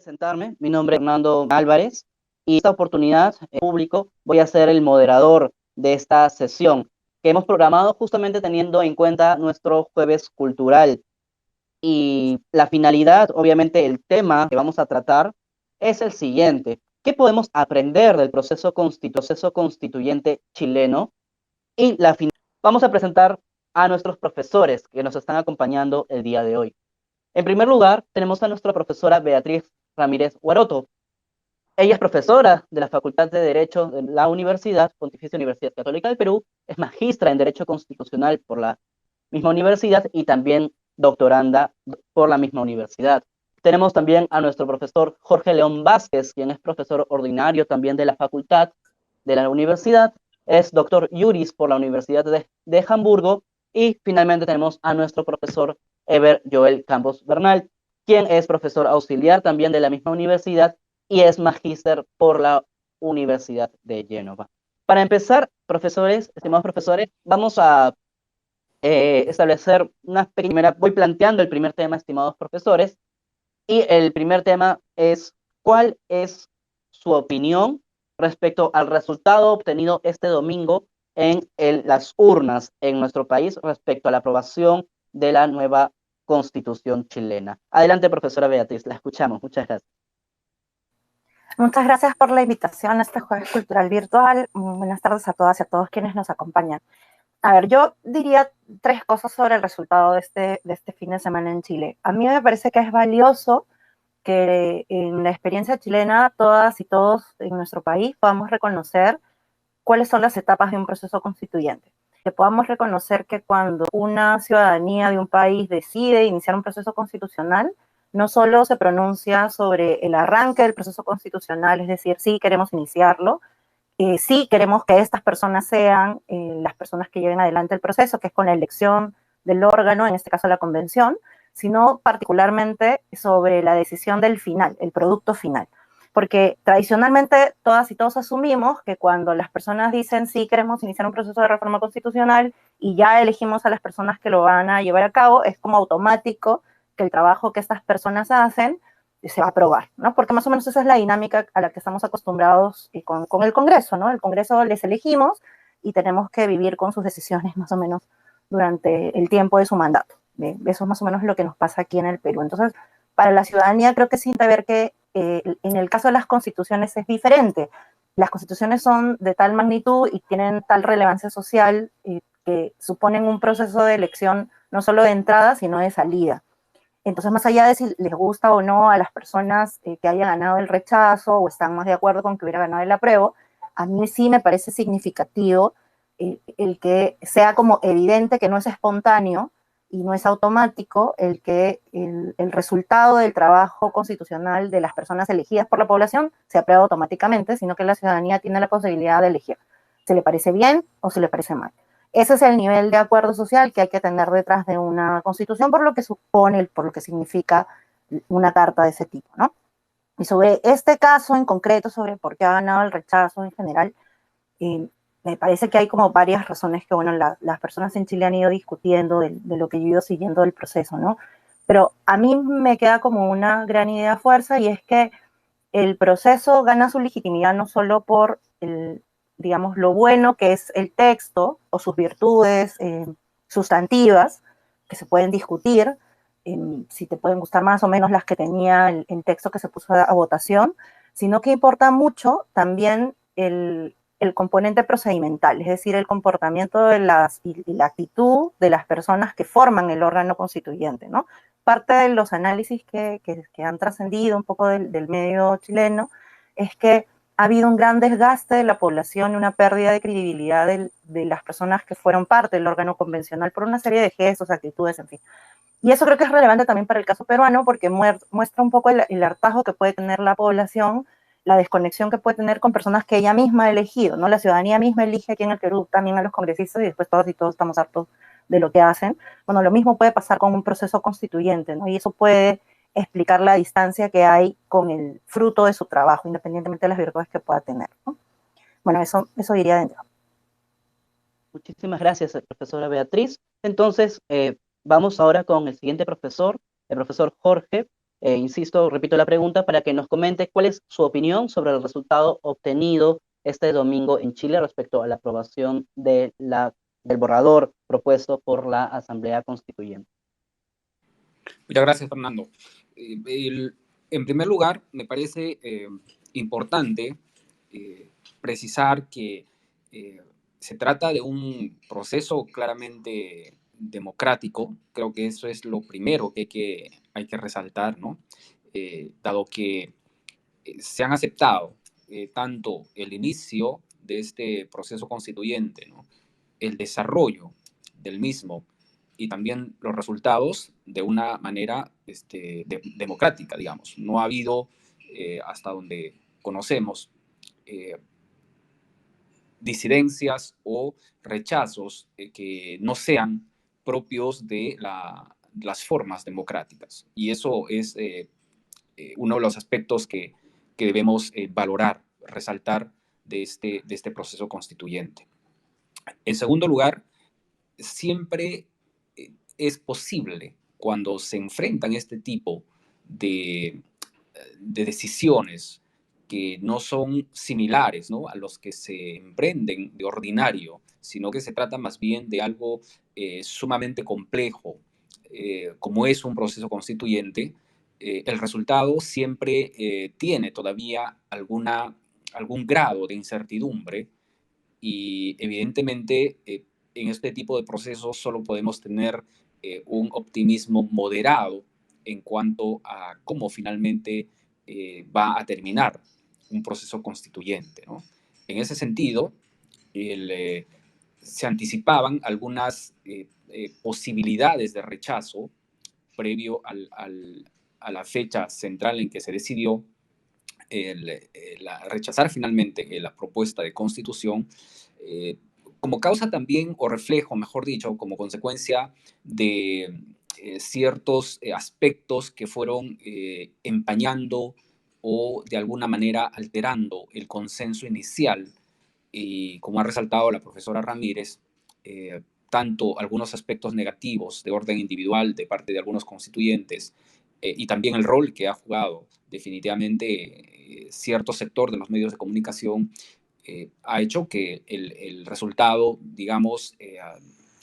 Presentarme, mi nombre es Fernando Álvarez y esta oportunidad en público voy a ser el moderador de esta sesión que hemos programado justamente teniendo en cuenta nuestro jueves cultural. Y la finalidad, obviamente el tema que vamos a tratar es el siguiente. ¿Qué podemos aprender del proceso constituyente chileno? Y vamos a presentar a nuestros profesores que nos están acompañando el día de hoy. En primer lugar, tenemos a nuestra profesora Beatriz Ramírez Guaroto. Ella es profesora de la Facultad de Derecho de la Pontificia Universidad Católica del Perú, es magistra en Derecho Constitucional por la misma universidad y también doctoranda por la misma universidad. Tenemos también a nuestro profesor Jorge León Vázquez, quien es profesor ordinario también de la Facultad de la Universidad, es doctor Juris por la Universidad de Hamburgo, y finalmente tenemos a nuestro profesor Eber Joel Campos Bernal, quien es profesor auxiliar también de la misma universidad y es magíster por la Universidad de Génova. Para empezar, profesores, estimados profesores, vamos a establecer una pequeña... Voy planteando el primer tema, estimados profesores, y el primer tema es: ¿cuál es su opinión respecto al resultado obtenido este domingo en las urnas en nuestro país respecto a la aprobación de la nueva Constitución chilena? Adelante, profesora Beatriz, la escuchamos. Muchas gracias. Muchas gracias por la invitación a este Jueves Cultural Virtual. Buenas tardes a todas y a todos quienes nos acompañan. A ver, yo diría tres cosas sobre el resultado de este fin de semana en Chile. A mí me parece que es valioso que en la experiencia chilena todas y todos en nuestro país podamos reconocer cuáles son las etapas de un proceso constituyente. Que podamos reconocer que cuando una ciudadanía de un país decide iniciar un proceso constitucional, no solo se pronuncia sobre el arranque del proceso constitucional, es decir, sí queremos iniciarlo, sí queremos que estas personas sean las personas que lleven adelante el proceso, que es con la elección del órgano, en este caso la convención, sino particularmente sobre la decisión del final, el producto final. Porque tradicionalmente todas y todos asumimos que cuando las personas dicen sí queremos iniciar un proceso de reforma constitucional y ya elegimos a las personas que lo van a llevar a cabo, es como automático que el trabajo que estas personas hacen se va a aprobar, ¿no? Porque más o menos esa es la dinámica a la que estamos acostumbrados con el Congreso, ¿no? El Congreso les elegimos y tenemos que vivir con sus decisiones más o menos durante el tiempo de su mandato. Eso es más o menos lo que nos pasa aquí en el Perú. Entonces, para la ciudadanía creo que es importante ver que en el caso de las constituciones es diferente. Las constituciones son de tal magnitud y tienen tal relevancia social que suponen un proceso de elección no solo de entrada, sino de salida. Entonces, más allá de si les gusta o no a las personas que haya ganado el rechazo o están más de acuerdo con que hubiera ganado el apruebo, a mí sí me parece significativo el que sea como evidente que no es espontáneo y no es automático el que el resultado del trabajo constitucional de las personas elegidas por la población se aprueba automáticamente, sino que la ciudadanía tiene la posibilidad de elegir si le parece bien o si le parece mal. Ese es el nivel de acuerdo social que hay que tener detrás de una constitución, por lo que supone, por lo que significa una carta de ese tipo, ¿no? Y sobre este caso en concreto, sobre por qué ha ganado el rechazo en general, me parece que hay como varias razones que, bueno, las personas en Chile han ido discutiendo de lo que yo he ido siguiendo del proceso, ¿no? Pero a mí me queda como una gran idea fuerza, y es que el proceso gana su legitimidad no solo por digamos, lo bueno que es el texto o sus virtudes sustantivas, que se pueden discutir, si te pueden gustar más o menos las que tenía el texto que se puso a votación, sino que importa mucho también el componente procedimental, es decir, el comportamiento de y la actitud de las personas que forman el órgano constituyente, ¿no? Parte de los análisis que han trascendido un poco del medio chileno es que ha habido un gran desgaste de la población y una pérdida de credibilidad de las personas que fueron parte del órgano convencional por una serie de gestos, actitudes, en fin. Y eso creo que es relevante también para el caso peruano, porque muestra un poco el hartazgo que puede tener la población, la desconexión que puede tener con personas que ella misma ha elegido, ¿no? La ciudadanía misma elige aquí en el Perú también a los congresistas y después todos y todos estamos hartos de lo que hacen. Bueno, lo mismo puede pasar con un proceso constituyente, ¿no? Y eso puede explicar la distancia que hay con el fruto de su trabajo, independientemente de las virtudes que pueda tener, ¿no? Bueno, eso diría dentro. Muchísimas gracias, profesora Beatriz. Entonces, vamos ahora con el siguiente profesor, el profesor Jorge. Insisto, repito la pregunta para que nos comente cuál es su opinión sobre el resultado obtenido este domingo en Chile respecto a la aprobación del borrador propuesto por la Asamblea Constituyente. Muchas gracias, Fernando. En primer lugar, me parece importante precisar que se trata de un proceso claramente democrático. Creo que eso es lo primero que hay que resaltar, ¿no? Dado que se han aceptado tanto el inicio de este proceso constituyente, ¿no? El desarrollo del mismo y también los resultados de una manera democrática, digamos. No ha habido, hasta donde conocemos, disidencias o rechazos que no sean propios de las formas democráticas. Y eso es uno de los aspectos que debemos valorar, resaltar de este proceso constituyente. En segundo lugar, siempre es posible cuando se enfrentan este tipo de decisiones que no son similares, ¿no?, a los que se emprenden de ordinario, sino que se trata más bien de algo sumamente complejo, como es un proceso constituyente. El resultado siempre tiene todavía algún grado de incertidumbre y evidentemente en este tipo de procesos solo podemos tener un optimismo moderado en cuanto a cómo finalmente va a terminar un proceso constituyente, ¿no? En ese sentido, se anticipaban algunas posibilidades de rechazo previo a la fecha central en que se decidió rechazar finalmente la propuesta de constitución, como causa también, o reflejo, mejor dicho, como consecuencia de ciertos aspectos que fueron empañando o de alguna manera alterando el consenso inicial. Y como ha resaltado la profesora Ramírez, tanto algunos aspectos negativos de orden individual de parte de algunos constituyentes y también el rol que ha jugado definitivamente cierto sector de los medios de comunicación ha hecho que el resultado, digamos,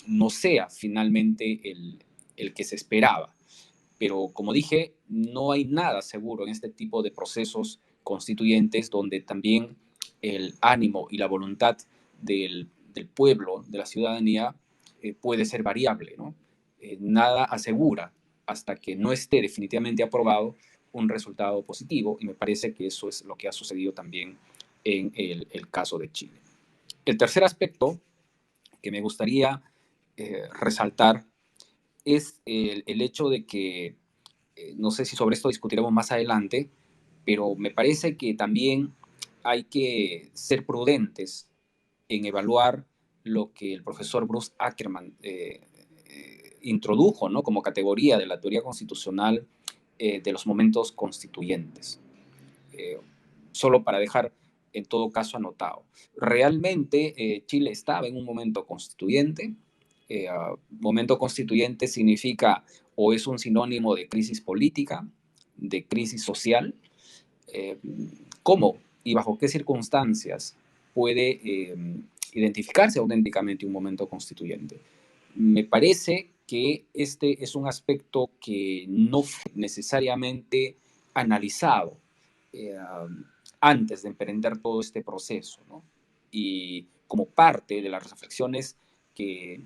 no sea finalmente el que se esperaba. Pero como dije, no hay nada seguro en este tipo de procesos constituyentes donde también el ánimo y la voluntad del pueblo, de la ciudadanía, puede ser variable, ¿no? Nada asegura hasta que no esté definitivamente aprobado un resultado positivo, y me parece que eso es lo que ha sucedido también en el caso de Chile. El tercer aspecto que me gustaría resaltar es el hecho de que, no sé si sobre esto discutiremos más adelante, pero me parece que también hay que ser prudentes en evaluar lo que el profesor Bruce Ackerman introdujo, ¿no?, como categoría de la teoría constitucional de los momentos constituyentes. Solo para dejar en todo caso anotado. Realmente Chile estaba en un momento constituyente. Momento constituyente significa o es un sinónimo de crisis política, de crisis social. ¿Cómo y bajo qué circunstancias puede identificarse auténticamente un momento constituyente? Me parece que este es un aspecto que no fue necesariamente analizado antes de emprender todo este proceso, ¿no? Y como parte de las reflexiones que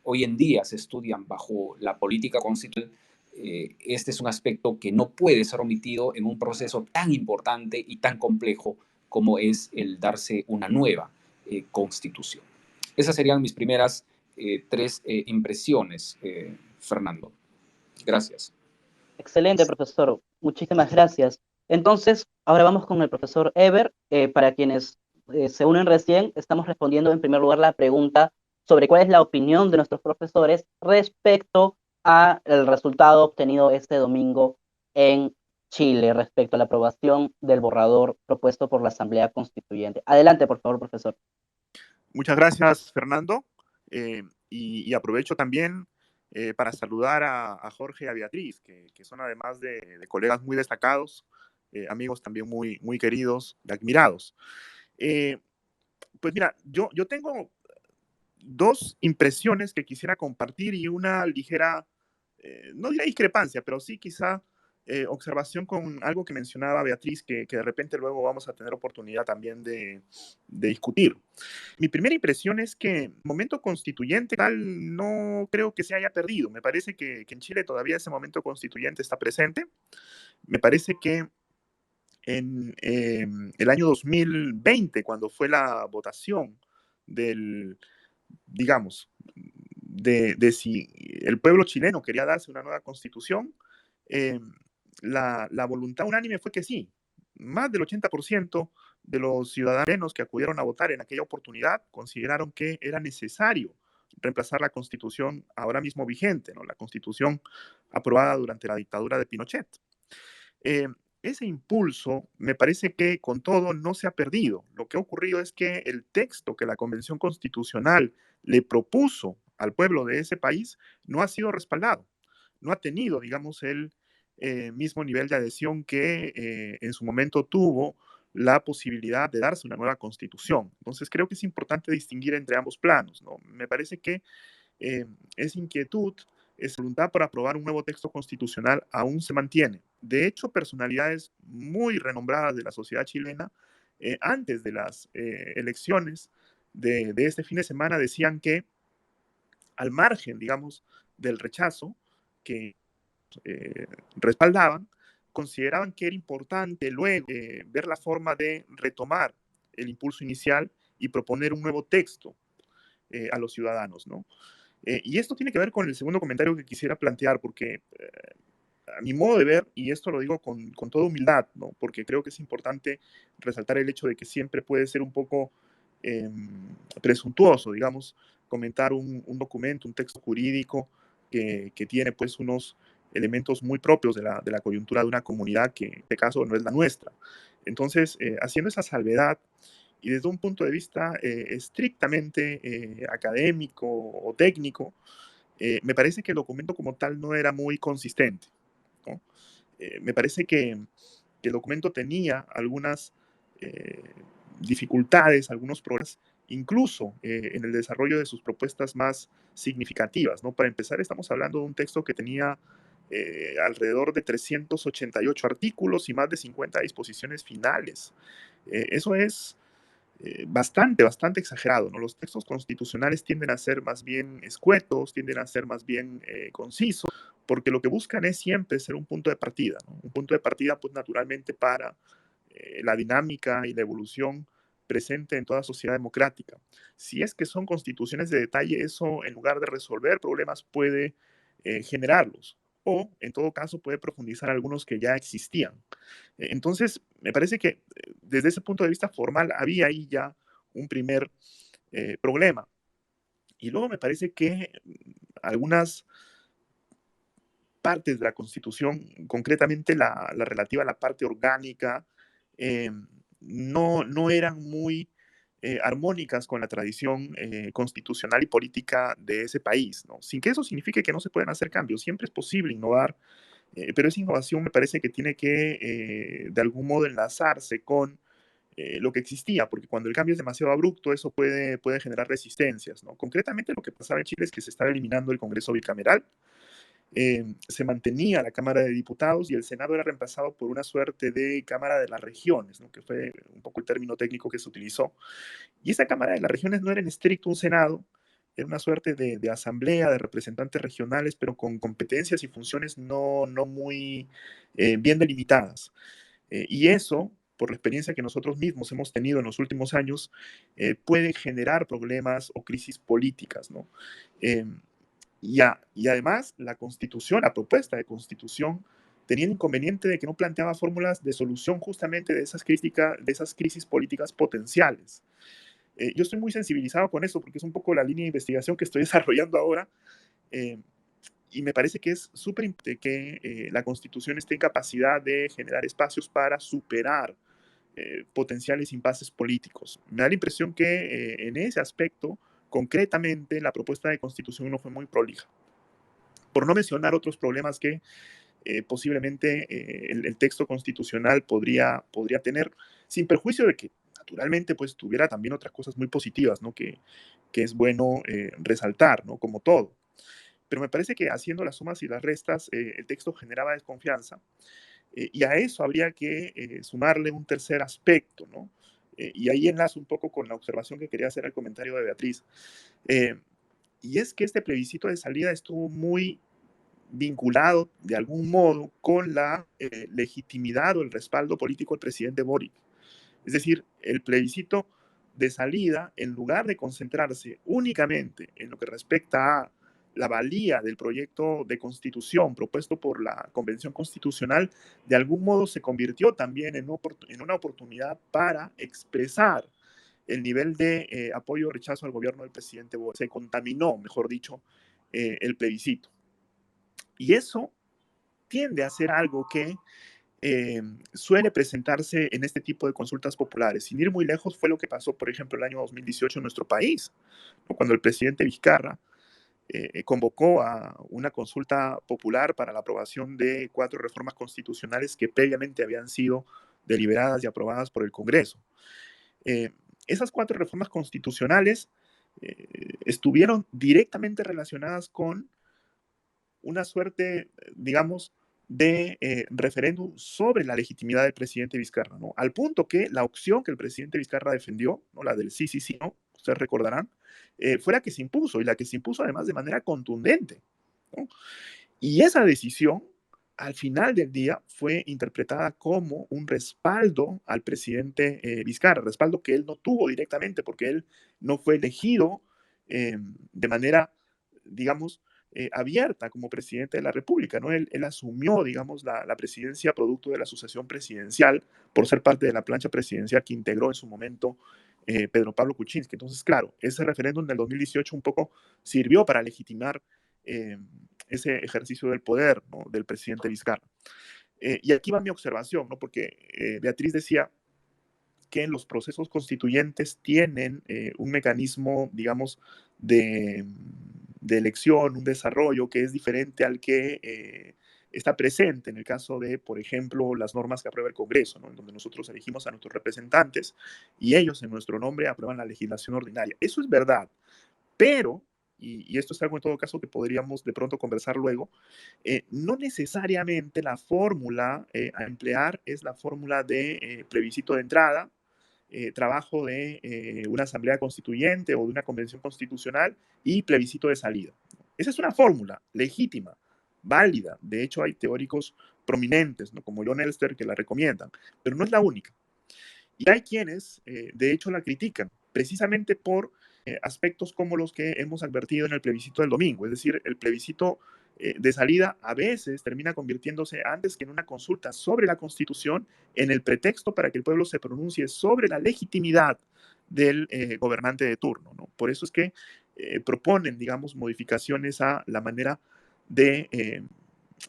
hoy en día se estudian bajo la política constitucional, este es un aspecto que no puede ser omitido en un proceso tan importante y tan complejo como es el darse una nueva constitución. Esas serían mis primeras tres impresiones, Fernando. Gracias. Excelente, profesor. Muchísimas gracias. Entonces, ahora vamos con el profesor Eber. Para quienes se unen recién, estamos respondiendo en primer lugar la pregunta sobre cuál es la opinión de nuestros profesores respecto al resultado obtenido este domingo en Chile, respecto a la aprobación del borrador propuesto por la Asamblea Constituyente. Adelante, por favor, profesor. Muchas gracias, Fernando. Y aprovecho también para saludar a Jorge y a Beatriz, que son además de colegas muy destacados, amigos también muy queridos y admirados. Eh, pues mira, yo tengo dos impresiones que quisiera compartir y una ligera, no diría discrepancia, pero sí quizá observación con algo que mencionaba Beatriz, que de repente luego vamos a tener oportunidad también de discutir. Mi primera impresión es que el momento constituyente tal no creo que se haya perdido. Me parece que en Chile todavía ese momento constituyente está presente. Me parece que en el año 2020, cuando fue la votación del, digamos, de si el pueblo chileno quería darse una nueva constitución, eh, la voluntad unánime fue que sí. Más del 80% de los ciudadanos que acudieron a votar en aquella oportunidad consideraron que era necesario reemplazar la constitución ahora mismo vigente, ¿no? La constitución aprobada durante la dictadura de Pinochet. Eh, Ese impulso me parece que con todo no se ha perdido. Lo que ha ocurrido es que el texto que la Convención Constitucional le propuso al pueblo de ese país no ha sido respaldado. No ha tenido, digamos, el mismo nivel de adhesión que en su momento tuvo la posibilidad de darse una nueva constitución. Entonces creo que es importante distinguir entre ambos planos, ¿no? Me parece que eh, esa inquietud, esa voluntad por aprobar un nuevo texto constitucional aún se mantiene. De hecho, personalidades muy renombradas de la sociedad chilena, antes de las elecciones de este fin de semana, decían que al margen, digamos, del rechazo que respaldaban, consideraban que era importante luego ver la forma de retomar el impulso inicial y proponer un nuevo texto a los ciudadanos, ¿no? Y esto tiene que ver con el segundo comentario que quisiera plantear, porque a mi modo de ver, y esto lo digo con toda humildad, ¿no? Porque creo que es importante resaltar el hecho de que siempre puede ser un poco eh, presuntuoso, digamos, comentar un documento, un texto jurídico que tiene pues unos elementos muy propios de la coyuntura de una comunidad que en este caso no es la nuestra. Entonces, haciendo esa salvedad, y desde un punto de vista estrictamente académico o técnico, me parece que el documento como tal no era muy consistente, ¿no? Me parece que el documento tenía algunas eh, dificultades, algunos problemas, incluso en el desarrollo de sus propuestas más significativas, ¿no? Para empezar, estamos hablando de un texto que tenía alrededor de 388 artículos y más de 50 disposiciones finales. Eso es bastante exagerado, ¿no? Los textos constitucionales tienden a ser más bien escuetos, tienden a ser más bien concisos, porque lo que buscan es siempre ser un punto de partida, ¿no? Un punto de partida, pues naturalmente para la dinámica y la evolución presente en toda sociedad democrática. Si es que son constituciones de detalle, eso en lugar de resolver problemas puede generarlos, o en todo caso puede profundizar algunos que ya existían. Entonces, me parece que desde ese punto de vista formal había ahí ya un primer problema. Y luego me parece que algunas partes de la Constitución, concretamente la relativa a la parte orgánica, eh, no eran muy armónicas con la tradición constitucional y política de ese país, ¿no? Sin que eso signifique que no se puedan hacer cambios. Siempre es posible innovar, pero esa innovación me parece que tiene que, de algún modo, enlazarse con lo que existía, porque cuando el cambio es demasiado abrupto, eso puede generar resistencias, ¿no? Concretamente, lo que pasaba en Chile es que se estaba eliminando el Congreso bicameral, se mantenía la Cámara de Diputados y el Senado era reemplazado por una suerte de Cámara de las Regiones, ¿no? Que fue un poco el término técnico que se utilizó. Y esa Cámara de las Regiones no era en estricto un Senado, era una suerte de asamblea de representantes regionales, pero con competencias y funciones no muy bien delimitadas. Y eso, por la experiencia que nosotros mismos hemos tenido en los últimos años, puede generar problemas o crisis políticas, ¿no? Eh, y además, la constitución, la propuesta de constitución, tenía el inconveniente de que no planteaba fórmulas de solución justamente de esas crisis políticas potenciales. Yo estoy muy sensibilizado con eso porque es un poco la línea de investigación que estoy desarrollando ahora. eh, y me parece que es súper importante que la Constitución esté en capacidad de generar espacios para superar potenciales impases políticos. Me da la impresión que en ese aspecto, concretamente, la propuesta de Constitución no fue muy prolija. por no mencionar otros problemas que posiblemente el texto constitucional podría tener, sin perjuicio de que naturalmente pues tuviera también otras cosas muy positivas, ¿no? Que es bueno resaltar, ¿no? Como todo. Pero me parece que haciendo las sumas y las restas, el texto generaba desconfianza, y a eso habría que sumarle un tercer aspecto, ¿no? Y ahí enlazo un poco con la observación que quería hacer al comentario de Beatriz. Eh, y es que este plebiscito de salida estuvo muy vinculado de algún modo con la legitimidad o el respaldo político del presidente Boric. Es decir, el plebiscito de salida, en lugar de concentrarse únicamente en lo que respecta a la valía del proyecto de constitución propuesto por la Convención Constitucional, de algún modo se convirtió también en una oportunidad para expresar el nivel de apoyo o rechazo al gobierno del presidente Boric. Se contaminó, mejor dicho, el plebiscito. Y eso tiende a ser algo que suele presentarse en este tipo de consultas populares. Sin ir muy lejos, fue lo que pasó, por ejemplo, el año 2018 en nuestro país, ¿no? Cuando el presidente Vizcarra convocó a una consulta popular para la aprobación de 4 reformas constitucionales que previamente habían sido deliberadas y aprobadas por el Congreso. Esas 4 reformas constitucionales estuvieron directamente relacionadas con una suerte, digamos, de referéndum sobre la legitimidad del presidente Vizcarra, ¿no? Al punto que la opción que el presidente Vizcarra defendió, ¿no? La del sí, sí, sí, no, ustedes recordarán, fue la que se impuso, y la que se impuso además de manera contundente, ¿no? Y esa decisión, al final del día, fue interpretada como un respaldo al presidente Vizcarra, respaldo que él no tuvo directamente, porque él no fue elegido de manera, digamos, abierta como presidente de la República, ¿no? Él asumió, digamos, la presidencia producto de la sucesión presidencial por ser parte de la plancha presidencial que integró en su momento Pedro Pablo Kuczynski. Entonces, claro, ese referéndum del 2018 un poco sirvió para legitimar ese ejercicio del poder, ¿no? Del presidente Vizcarra. Y aquí va mi observación, ¿no? Porque Beatriz decía que en los procesos constituyentes tienen un mecanismo, digamos, de elección, un desarrollo que es diferente al que está presente en el caso de, por ejemplo, las normas que aprueba el Congreso, ¿no? En donde nosotros elegimos a nuestros representantes y ellos en nuestro nombre aprueban la legislación ordinaria. Eso es verdad, pero, y esto es algo en todo caso que podríamos de pronto conversar luego, no necesariamente la fórmula a emplear es la fórmula de plebiscito de entrada, trabajo de una asamblea constituyente o de una convención constitucional y plebiscito de salida. Esa es una fórmula legítima, válida. De hecho, hay teóricos prominentes, ¿no? Como John Elster, que la recomiendan, pero no es la única. Y hay quienes, de hecho, la critican, precisamente por aspectos como los que hemos advertido en el plebiscito del domingo. Es decir, el plebiscito de salida a veces termina convirtiéndose, antes que en una consulta sobre la Constitución, en el pretexto para que el pueblo se pronuncie sobre la legitimidad del gobernante de turno, ¿no? Por eso es que proponen, digamos, modificaciones a la manera de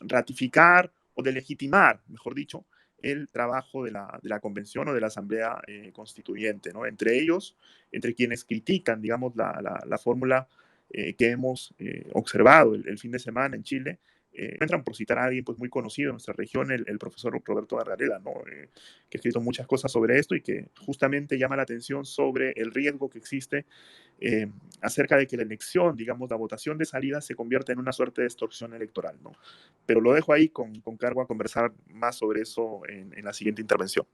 ratificar o de legitimar, mejor dicho, el trabajo de la convención o de la asamblea constituyente, ¿no? Entre ellos, entre quienes critican, digamos, la fórmula que hemos observado el fin de semana en Chile, entran por citar a alguien pues, muy conocido en nuestra región, el profesor Roberto Bargarela, ¿no? Que ha escrito muchas cosas sobre esto y que justamente llama la atención sobre el riesgo que existe acerca de que la elección, digamos, la votación de salida se convierta en una suerte de extorsión electoral, ¿no? Pero lo dejo ahí con cargo a conversar más sobre eso en la siguiente intervención.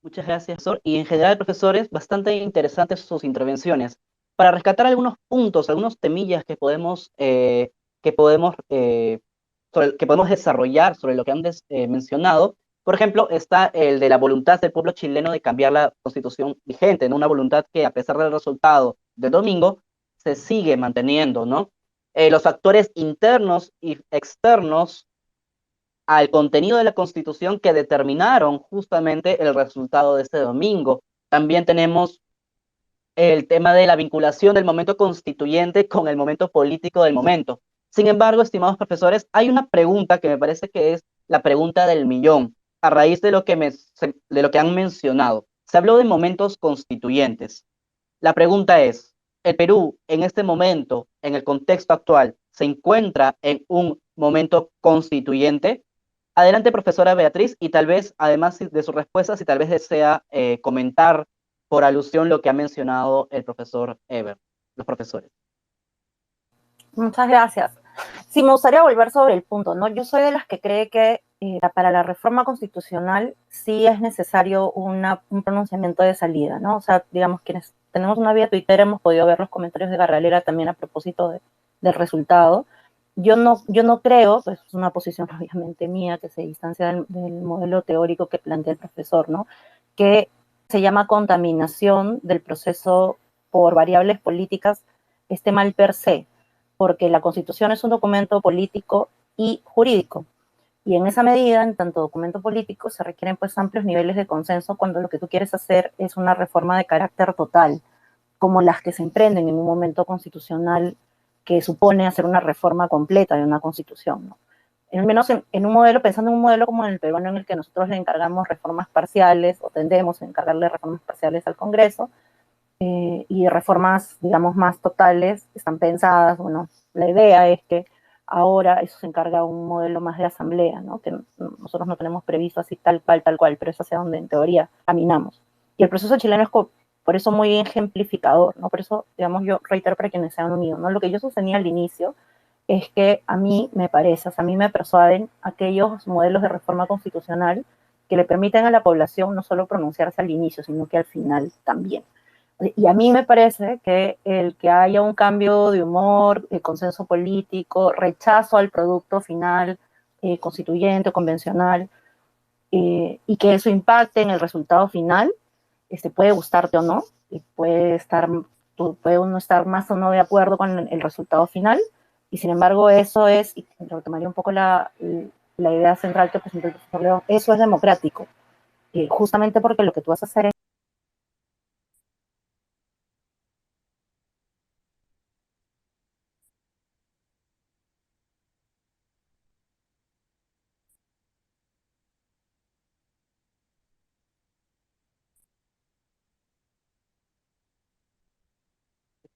Muchas gracias, profesor. Y en general, profesores, bastante interesantes sus intervenciones. Para rescatar algunos puntos, algunos temillas que podemos, que podemos desarrollar sobre lo que han mencionado, por ejemplo, está el de la voluntad del pueblo chileno de cambiar la constitución vigente, ¿no? Una voluntad que, a pesar del resultado del domingo, se sigue manteniendo, ¿no? Los factores internos y externos al contenido de la Constitución que determinaron justamente el resultado de este domingo. También tenemos el tema de la vinculación del momento constituyente con el momento político del momento. Sin embargo, estimados profesores, hay una pregunta que me parece que es la pregunta del millón, a raíz de lo que han mencionado. Se habló de momentos constituyentes. La pregunta es, el Perú en este momento, en el contexto actual, se encuentra en un momento constituyente? Adelante, profesora Beatriz, y tal vez, además de su respuesta, si tal vez desea comentar por alusión lo que ha mencionado el profesor Eber, los profesores. Muchas gracias. Sí, me gustaría volver sobre el punto, ¿no? Yo soy de las que cree que para la reforma constitucional sí es necesario un pronunciamiento de salida, ¿no? O sea, digamos, quienes tenemos una vía Twitter hemos podido ver los comentarios de Garralera también a propósito del resultado. Yo no creo, pues es una posición obviamente mía que se distancia del modelo teórico que plantea el profesor, ¿no? Que se llama contaminación del proceso por variables políticas, esté mal per se, porque la Constitución es un documento político y jurídico. Y en esa medida, en tanto documento político, se requieren pues amplios niveles de consenso cuando lo que tú quieres hacer es una reforma de carácter total, como las que se emprenden en un momento constitucional que supone hacer una reforma completa de una constitución, ¿no? Al menos en un modelo, pensando en un modelo como en el peruano, en el que nosotros le encargamos reformas parciales o tendemos a encargarle reformas parciales al Congreso, y reformas, digamos, más totales están pensadas. Bueno, la idea es que ahora eso se encarga un modelo más de asamblea, ¿no? Que nosotros no tenemos previsto así tal cual, pero es hacia donde en teoría caminamos. Y el proceso chileno es por eso muy ejemplificador, ¿no? Por eso, digamos, yo reitero para quienes se han unido, ¿no? Lo que yo sostenía al inicio es que a mí me parece, o sea, a mí me persuaden aquellos modelos de reforma constitucional que le permiten a la población no solo pronunciarse al inicio, sino que al final también. Y a mí me parece que el que haya un cambio de humor, consenso político, rechazo al producto final constituyente o convencional, y que eso impacte en el resultado final, puede gustarte o no, y puede uno estar más o no de acuerdo con el resultado final, y sin embargo eso es, y retomaría un poco la idea central que presentó el profesor León, eso es democrático, justamente porque lo que tú vas a hacer es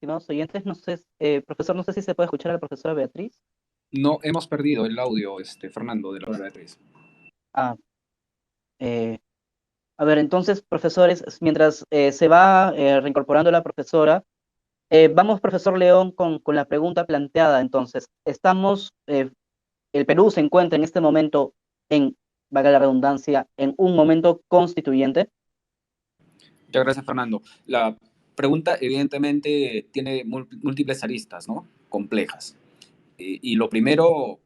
Estimados oyentes, no sé, profesor, no sé si se puede escuchar a la profesora Beatriz. No, hemos perdido el audio, Fernando, de la Beatriz. Ah, eh, a ver, entonces, profesores, mientras se va reincorporando la profesora, vamos, profesor León, con la pregunta planteada. Entonces, el Perú se encuentra en este momento en, valga la redundancia, en un momento constituyente. Muchas gracias, Fernando. La pregunta, evidentemente, tiene múltiples aristas, ¿no? Complejas. Y lo primero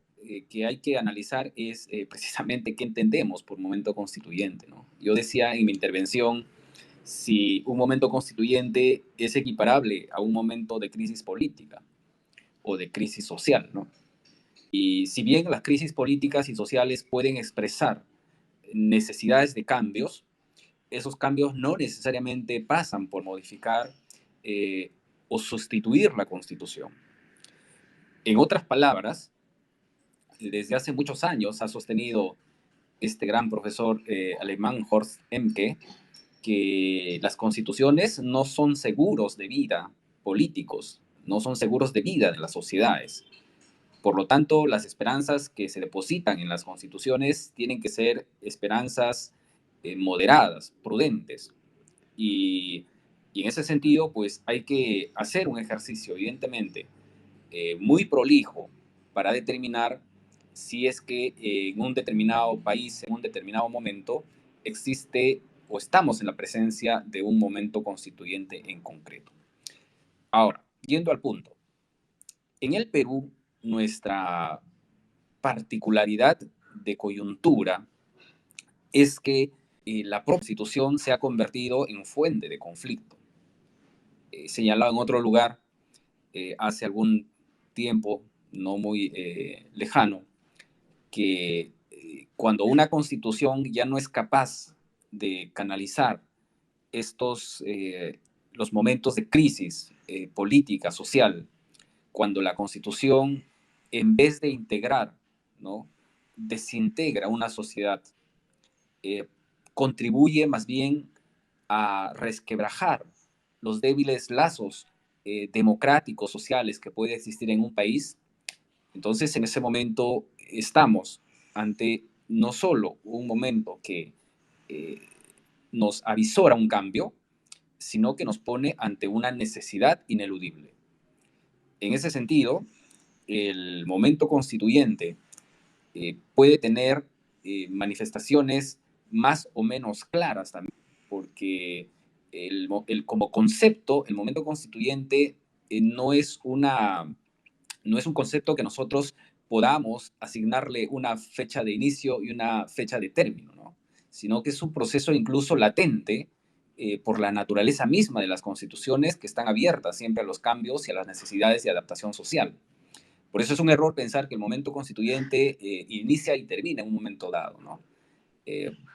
que hay que analizar es precisamente qué entendemos por momento constituyente, ¿no? Yo decía en mi intervención si un momento constituyente es equiparable a un momento de crisis política o de crisis social, ¿no? Y si bien las crisis políticas y sociales pueden expresar necesidades de cambios, esos cambios no necesariamente pasan por modificar eh, o sustituir la Constitución. En otras palabras, desde hace muchos años ha sostenido este gran profesor alemán Horst Emke que las constituciones no son seguros de vida políticos, no son seguros de vida de las sociedades. Por lo tanto, las esperanzas que se depositan en las constituciones tienen que ser esperanzas moderadas, prudentes. Y, y, en ese sentido, pues hay que hacer un ejercicio, evidentemente, muy prolijo para determinar si es que en un determinado país, en un determinado momento, existe o estamos en la presencia de un momento constituyente en concreto. Ahora, yendo al punto, en el Perú, nuestra particularidad de coyuntura es que la propia Constitución se ha convertido en fuente de conflicto. Señalado en otro lugar, hace algún tiempo, no muy lejano, que cuando una constitución ya no es capaz de canalizar los momentos de crisis política, social, cuando la constitución, en vez de integrar, ¿no?, desintegra una sociedad, eh, contribuye más bien a resquebrajar los débiles lazos democráticos, sociales que puede existir en un país, entonces en ese momento estamos ante no solo un momento que nos avisora un cambio, sino que nos pone ante una necesidad ineludible. En ese sentido, el momento constituyente puede tener manifestaciones más o menos claras también, porque como concepto, el momento constituyente no es un concepto que nosotros podamos asignarle una fecha de inicio y una fecha de término, ¿no? Sino que es un proceso incluso latente por la naturaleza misma de las constituciones que están abiertas siempre a los cambios y a las necesidades de adaptación social. Por eso es un error pensar que el momento constituyente inicia y termina en un momento dado, ¿no?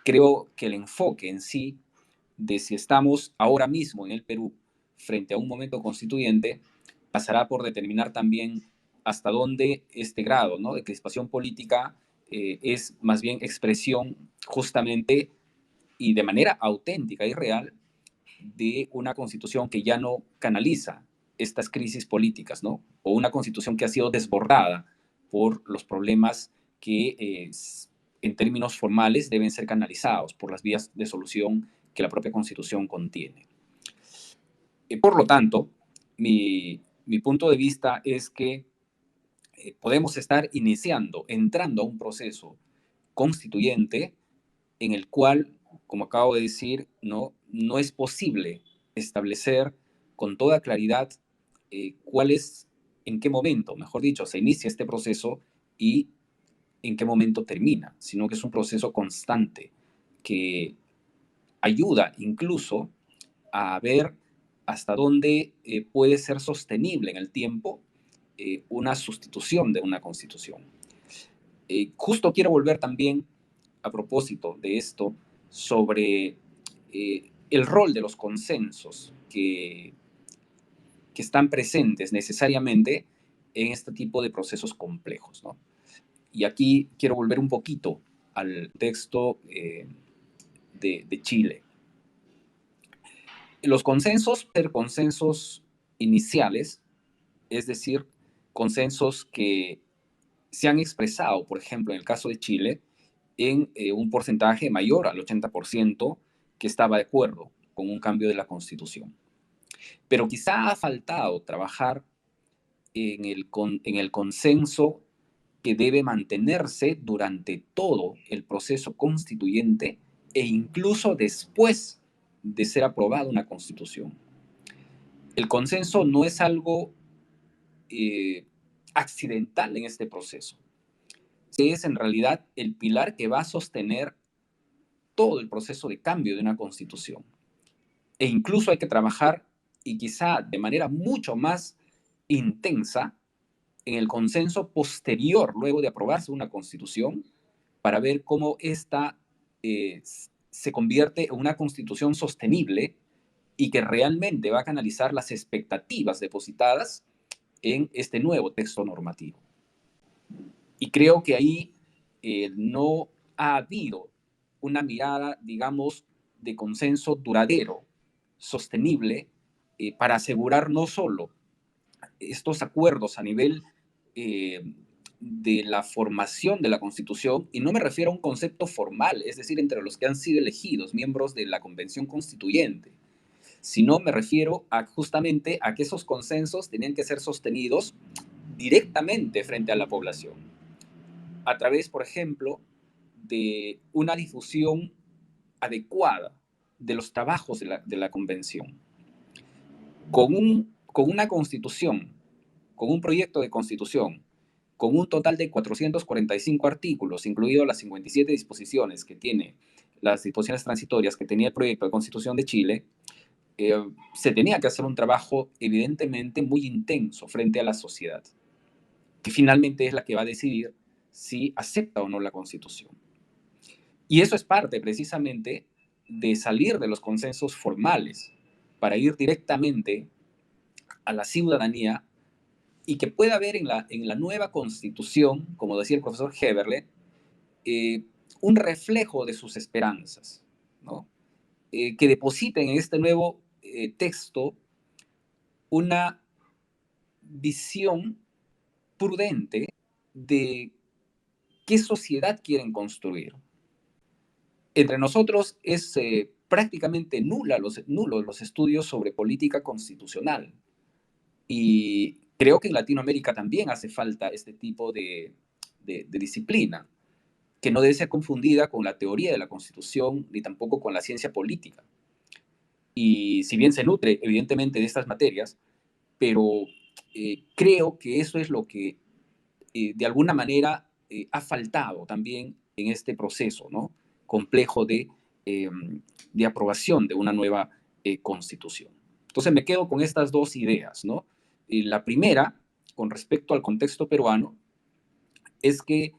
Creo que el enfoque en sí de si estamos ahora mismo en el Perú frente a un momento constituyente pasará por determinar también hasta dónde este grado, ¿no?, de crispación política es más bien expresión justamente y de manera auténtica y real de una constitución que ya no canaliza estas crisis políticas, ¿no? O una constitución que ha sido desbordada por los problemas que en términos formales deben ser canalizados por las vías de solución que la propia constitución contiene. Por lo tanto, mi punto de vista es que podemos estar entrando a un proceso constituyente en el cual, como acabo de decir, no es posible establecer con toda claridad en qué momento, mejor dicho, se inicia este proceso y en qué momento termina, sino que es un proceso constante que ayuda incluso a ver hasta dónde puede ser sostenible en el tiempo una sustitución de una constitución. Justo quiero volver también, a propósito de esto, sobre el rol de los consensos que están presentes necesariamente en este tipo de procesos complejos, ¿no? Y aquí quiero volver un poquito al texto de Chile. Los consensos, ser consensos iniciales, es decir, consensos que se han expresado, por ejemplo, en el caso de Chile, en un porcentaje mayor al 80% que estaba de acuerdo con un cambio de la Constitución. Pero quizá ha faltado trabajar en el consenso que debe mantenerse durante todo el proceso constituyente e incluso después de ser aprobada una Constitución. El consenso no es algo accidental en este proceso. Es en realidad el pilar que va a sostener todo el proceso de cambio de una constitución. E incluso hay que trabajar, y quizá de manera mucho más intensa, en el consenso posterior, luego de aprobarse una constitución, para ver cómo esta se convierte en una constitución sostenible y que realmente va a canalizar las expectativas depositadas en este nuevo texto normativo. Y creo que ahí no ha habido una mirada, digamos, de consenso duradero, sostenible, para asegurar no solo estos acuerdos a nivel de la formación de la Constitución, y no me refiero a un concepto formal, es decir, entre los que han sido elegidos miembros de la Convención Constituyente, sino me refiero justamente a que esos consensos tenían que ser sostenidos directamente frente a la población, a través, por ejemplo, de una difusión adecuada de los trabajos de la convención. Con una constitución, con un proyecto de constitución, con un total de 445 artículos, incluido las 57 disposiciones que tiene, las disposiciones transitorias que tenía el proyecto de constitución de Chile, se tenía que hacer un trabajo evidentemente muy intenso frente a la sociedad, que finalmente es la que va a decidir si acepta o no la Constitución. Y eso es parte precisamente de salir de los consensos formales para ir directamente a la ciudadanía y que pueda haber en la nueva Constitución, como decía el profesor Heberle, un reflejo de sus esperanzas, ¿no? Que depositen en este nuevo texto una visión prudente de qué sociedad quieren construir. Entre nosotros es prácticamente nulos los estudios sobre política constitucional. Y creo que en Latinoamérica también hace falta este tipo de disciplina, que no debe ser confundida con la teoría de la Constitución ni tampoco con la ciencia política. Y si bien se nutre, evidentemente, de estas materias, pero creo que eso es lo que de alguna manera ha faltado también en este proceso, ¿no?, complejo de aprobación de una nueva constitución. Entonces me quedo con estas dos ideas, ¿no? La primera, con respecto al contexto peruano, es que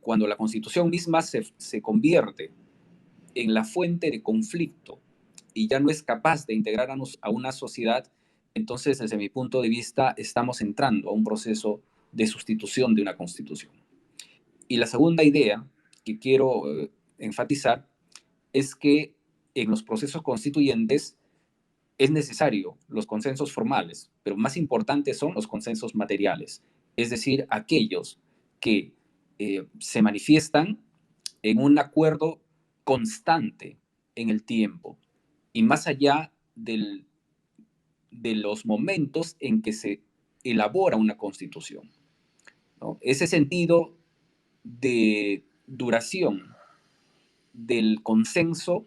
cuando la constitución misma se convierte en la fuente de conflicto y ya no es capaz de integrar a una sociedad, entonces, desde mi punto de vista, estamos entrando a un proceso de sustitución de una constitución. Y la segunda idea que quiero enfatizar es que en los procesos constituyentes es necesario los consensos formales, pero más importantes son los consensos materiales, es decir, aquellos que se manifiestan en un acuerdo constante en el tiempo y más allá de los momentos en que se elabora una constitución, ¿no? Ese sentido de duración del consenso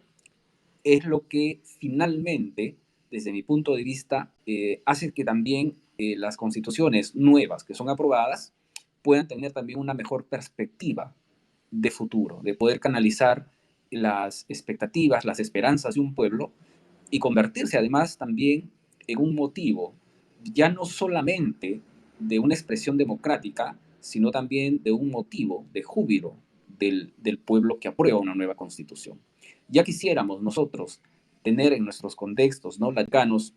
es lo que finalmente, desde mi punto de vista, hace que también las constituciones nuevas que son aprobadas puedan tener también una mejor perspectiva de futuro, de poder canalizar las expectativas, las esperanzas de un pueblo y convertirse además también en un motivo, ya no solamente de una expresión democrática, sino también de un motivo de júbilo del pueblo que aprueba una nueva constitución. Ya quisiéramos nosotros tener en nuestros contextos, ¿no?, latinos,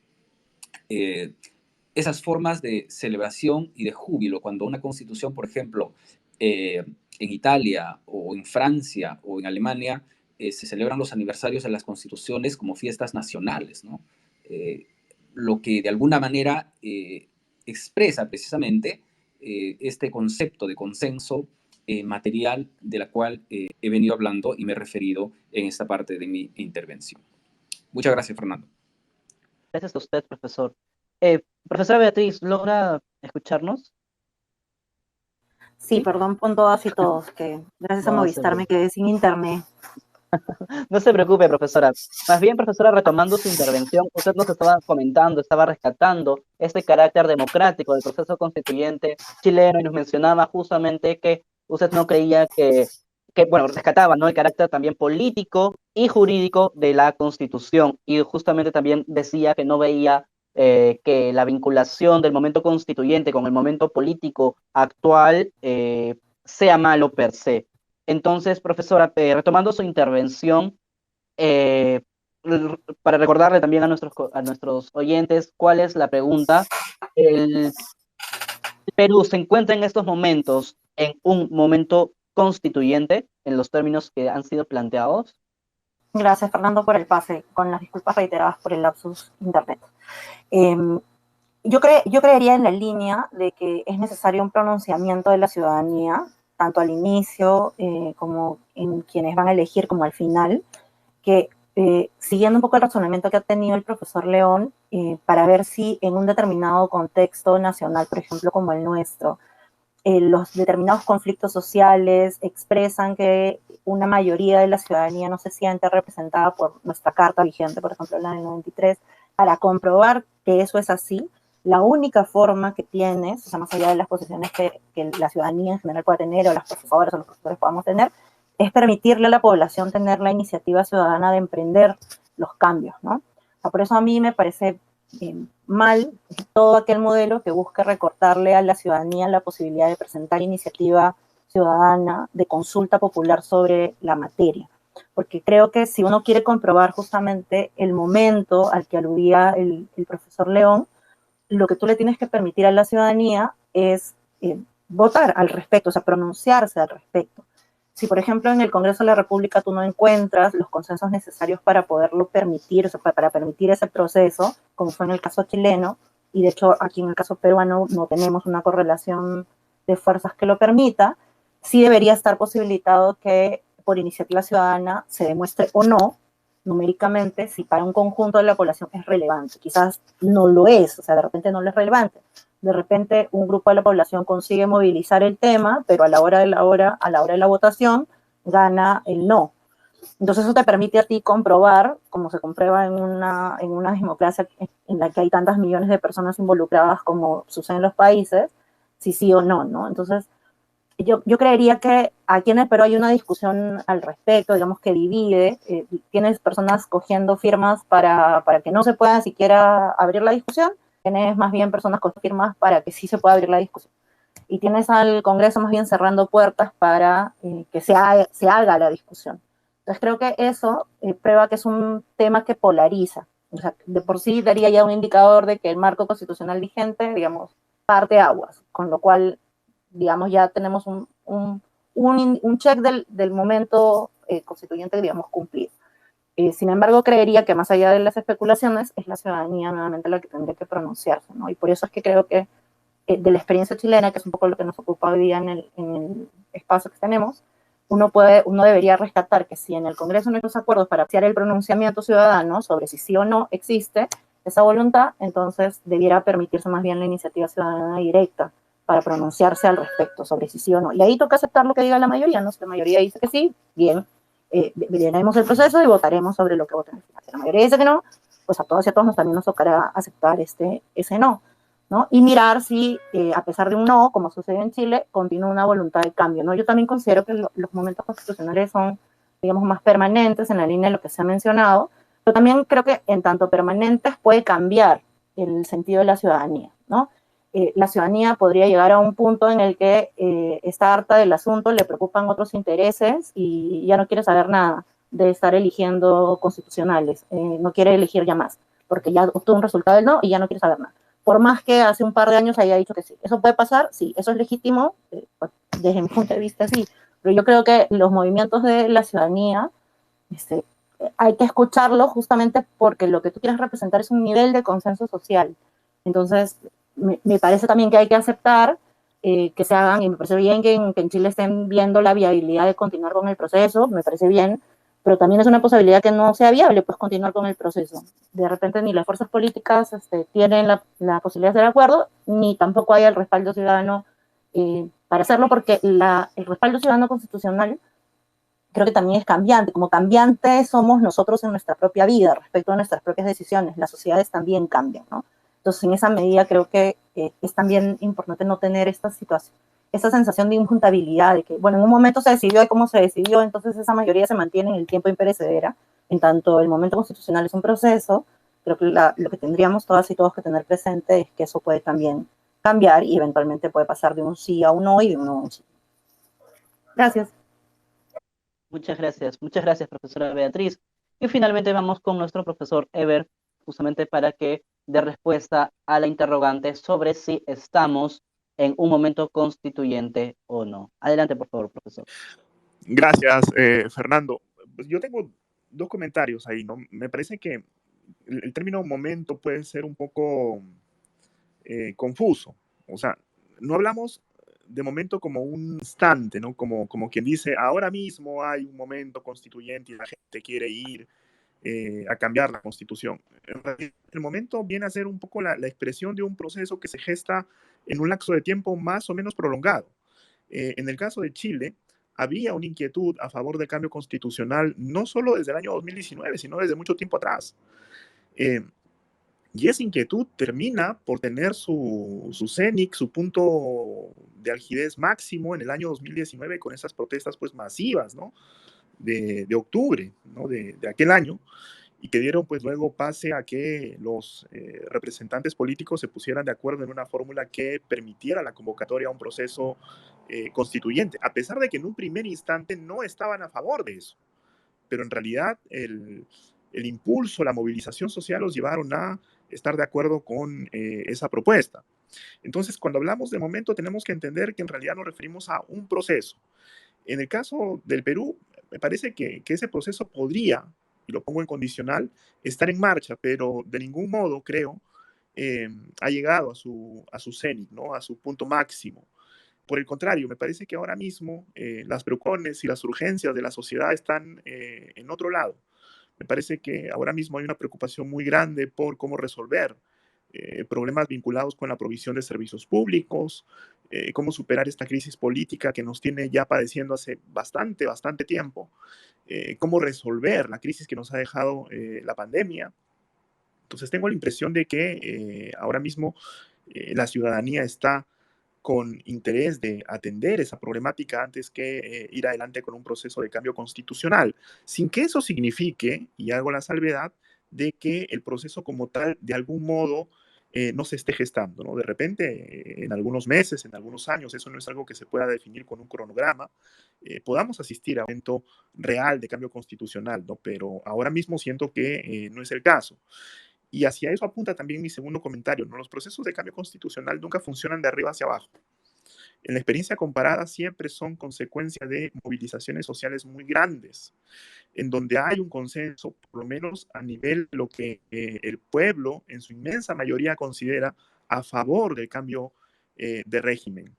esas formas de celebración y de júbilo cuando una constitución, por ejemplo, en Italia o en Francia o en Alemania, se celebran los aniversarios de las constituciones como fiestas nacionales, ¿no? Lo que de alguna manera expresa precisamente este concepto de consenso material de la cual he venido hablando y me he referido en esta parte de mi intervención. Muchas gracias, Fernando. Gracias a usted, profesor. Profesora Beatriz, ¿logra escucharnos? Sí, perdón por todas y todos, que gracias a Movistar me quedé sin internet. No se preocupe, profesora. Más bien, profesora, retomando su intervención, usted nos estaba comentando, estaba rescatando este carácter democrático del proceso constituyente chileno y nos mencionaba justamente que usted no creía bueno, rescataba, ¿no?, el carácter también político y jurídico de la Constitución y justamente también decía que no veía que la vinculación del momento constituyente con el momento político actual sea malo per se. Entonces, profesora, retomando su intervención, para recordarle también a nuestros oyentes cuál es la pregunta, el Perú se encuentra en estos momentos en un momento constituyente en los términos que han sido planteados. Gracias, Fernando, por el pase, con las disculpas reiteradas por el lapsus internet. Yo creería en la línea de que es necesario un pronunciamiento de la ciudadanía, tanto al inicio como en quienes van a elegir como al final, que siguiendo un poco el razonamiento que ha tenido el profesor León, para ver si en un determinado contexto nacional, por ejemplo, como el nuestro, los determinados conflictos sociales expresan que una mayoría de la ciudadanía no se siente representada por nuestra carta vigente, por ejemplo, la del 93, para comprobar que eso es así, la única forma que tienes, o sea, más allá de las posiciones que la ciudadanía en general pueda tener, o las profesoras o los profesores podamos tener, es permitirle a la población tener la iniciativa ciudadana de emprender los cambios, ¿no? O sea, por eso a mí me parece mal todo aquel modelo que busca recortarle a la ciudadanía la posibilidad de presentar iniciativa ciudadana de consulta popular sobre la materia. Porque creo que si uno quiere comprobar justamente el momento al que aludía el profesor León, lo que tú le tienes que permitir a la ciudadanía es votar al respecto, o sea, pronunciarse al respecto. Si, por ejemplo, en el Congreso de la República tú no encuentras los consensos necesarios para poderlo permitir, o sea, para permitir ese proceso, como fue en el caso chileno, y de hecho aquí en el caso peruano no tenemos una correlación de fuerzas que lo permita, sí debería estar posibilitado que por iniciativa ciudadana se demuestre o no numéricamente si para un conjunto de la población es relevante. Quizás no lo es, o sea, de repente no lo es relevante. De repente un grupo de la población consigue movilizar el tema, pero a la hora de la votación gana el no. Entonces eso te permite a ti comprobar, como se comprueba en una democracia en la que hay tantas millones de personas involucradas como sucede en los países, si sí o no, ¿no? Entonces yo creería que aquí en el Perú hay una discusión al respecto, digamos que divide, tienes personas cogiendo firmas para que no se pueda siquiera abrir la discusión, tienes más bien personas cogiendo firmas para que sí se pueda abrir la discusión. Y tienes al Congreso más bien cerrando puertas para que se haga la discusión. Entonces creo que eso prueba que es un tema que polariza. O sea, de por sí daría ya un indicador de que el marco constitucional vigente, digamos, parte aguas, con lo cual digamos, ya tenemos un check del momento constituyente, digamos, cumplido. Sin embargo, creería que más allá de las especulaciones, es la ciudadanía nuevamente la que tendría que pronunciarse, ¿no? Y por eso es que creo que de la experiencia chilena, que es un poco lo que nos ocupa hoy día en el espacio que tenemos, uno debería rescatar que si en el Congreso no hay los acuerdos para apreciar el pronunciamiento ciudadano sobre si sí o no existe esa voluntad, entonces debiera permitirse más bien la iniciativa ciudadana directa para pronunciarse al respecto sobre si sí o no. Y ahí toca aceptar lo que diga la mayoría, ¿no? Si la mayoría dice que sí, bien, veremos el proceso y votaremos sobre lo que voten. Si la mayoría dice que no, pues a todos y a todos también nos tocará aceptar ese no, ¿no? Y mirar si, a pesar de un no, como sucede en Chile, continúa una voluntad de cambio, ¿no? Yo también considero que los momentos constitucionales son, digamos, más permanentes en la línea de lo que se ha mencionado, pero también creo que en tanto permanentes puede cambiar el sentido de la ciudadanía, ¿no? La ciudadanía podría llegar a un punto en el que está harta del asunto, le preocupan otros intereses y ya no quiere saber nada de estar eligiendo constitucionales, no quiere elegir ya más, porque ya obtuvo un resultado del no y ya no quiere saber nada. Por más que hace un par de años haya dicho que sí. ¿Eso puede pasar? Sí. ¿Eso es legítimo? Desde mi punto de vista, sí. Pero yo creo que los movimientos de la ciudadanía hay que escucharlos justamente porque lo que tú quieres representar es un nivel de consenso social. Entonces, me parece también que hay que aceptar que se hagan, y me parece bien que en Chile estén viendo la viabilidad de continuar con el proceso, me parece bien, pero también es una posibilidad que no sea viable, pues continuar con el proceso. De repente ni las fuerzas políticas tienen la posibilidad de hacer acuerdo, ni tampoco hay el respaldo ciudadano para hacerlo, porque el respaldo ciudadano constitucional creo que también es cambiante. Como cambiantes somos nosotros en nuestra propia vida, respecto a nuestras propias decisiones. Las sociedades también cambian, ¿no? Entonces, en esa medida creo que es también importante no tener esta situación, esta sensación de injuntabilidad, de que, bueno, en un momento se decidió y cómo se decidió, entonces esa mayoría se mantiene en el tiempo imperecedera. En tanto, el momento constitucional es un proceso, creo que lo que tendríamos todas y todos que tener presente es que eso puede también cambiar y eventualmente puede pasar de un sí a un no y de un no a un sí. Gracias. Muchas gracias, profesora Beatriz. Y finalmente vamos con nuestro profesor Ever, justamente para que dé respuesta a la interrogante sobre si estamos en un momento constituyente o no. Adelante, por favor, profesor. Gracias, Fernando. Pues yo tengo dos comentarios ahí, ¿no? Me parece que el término momento puede ser un poco confuso. O sea, no hablamos de momento como un instante, ¿no? Como quien dice, ahora mismo hay un momento constituyente y la gente quiere ir a cambiar la constitución. El momento viene a ser un poco la expresión de un proceso que se gesta en un lapso de tiempo más o menos prolongado. En el caso de Chile, había una inquietud a favor del cambio constitucional, no solo desde el año 2019, sino desde mucho tiempo atrás. Y esa inquietud termina por tener su cenit, su punto de algidez máximo en el año 2019 con esas protestas pues masivas, ¿no? de octubre, ¿no? de aquel año, y que dieron pues luego pase a que los representantes políticos se pusieran de acuerdo en una fórmula que permitiera la convocatoria a un proceso constituyente, a pesar de que en un primer instante no estaban a favor de eso, pero en realidad el impulso, la movilización social los llevaron a estar de acuerdo con esa propuesta. Entonces, cuando hablamos de momento, tenemos que entender que en realidad nos referimos a un proceso. En el caso del Perú, me parece que ese proceso podría, y lo pongo en condicional, estar en marcha, pero de ningún modo creo ha llegado a su cenit, ¿no? A su punto máximo. Por el contrario, me parece que ahora mismo las preocupaciones y las urgencias de la sociedad están en otro lado. Me parece que ahora mismo hay una preocupación muy grande por cómo resolver problemas vinculados con la provisión de servicios públicos, cómo superar esta crisis política que nos tiene ya padeciendo hace bastante tiempo, cómo resolver la crisis que nos ha dejado la pandemia. Entonces tengo la impresión de que ahora mismo la ciudadanía está con interés de atender esa problemática antes que ir adelante con un proceso de cambio constitucional, sin que eso signifique, y hago la salvedad, de que el proceso como tal, de algún modo, no se esté gestando, ¿no? De repente, en algunos meses, en algunos años, eso no es algo que se pueda definir con un cronograma, podamos asistir a un evento real de cambio constitucional, ¿no? Pero ahora mismo siento que no es el caso. Y hacia eso apunta también mi segundo comentario, ¿no? Los procesos de cambio constitucional nunca funcionan de arriba hacia abajo. En la experiencia comparada siempre son consecuencia de movilizaciones sociales muy grandes, en donde hay un consenso, por lo menos a nivel de lo que el pueblo en su inmensa mayoría considera a favor del cambio de régimen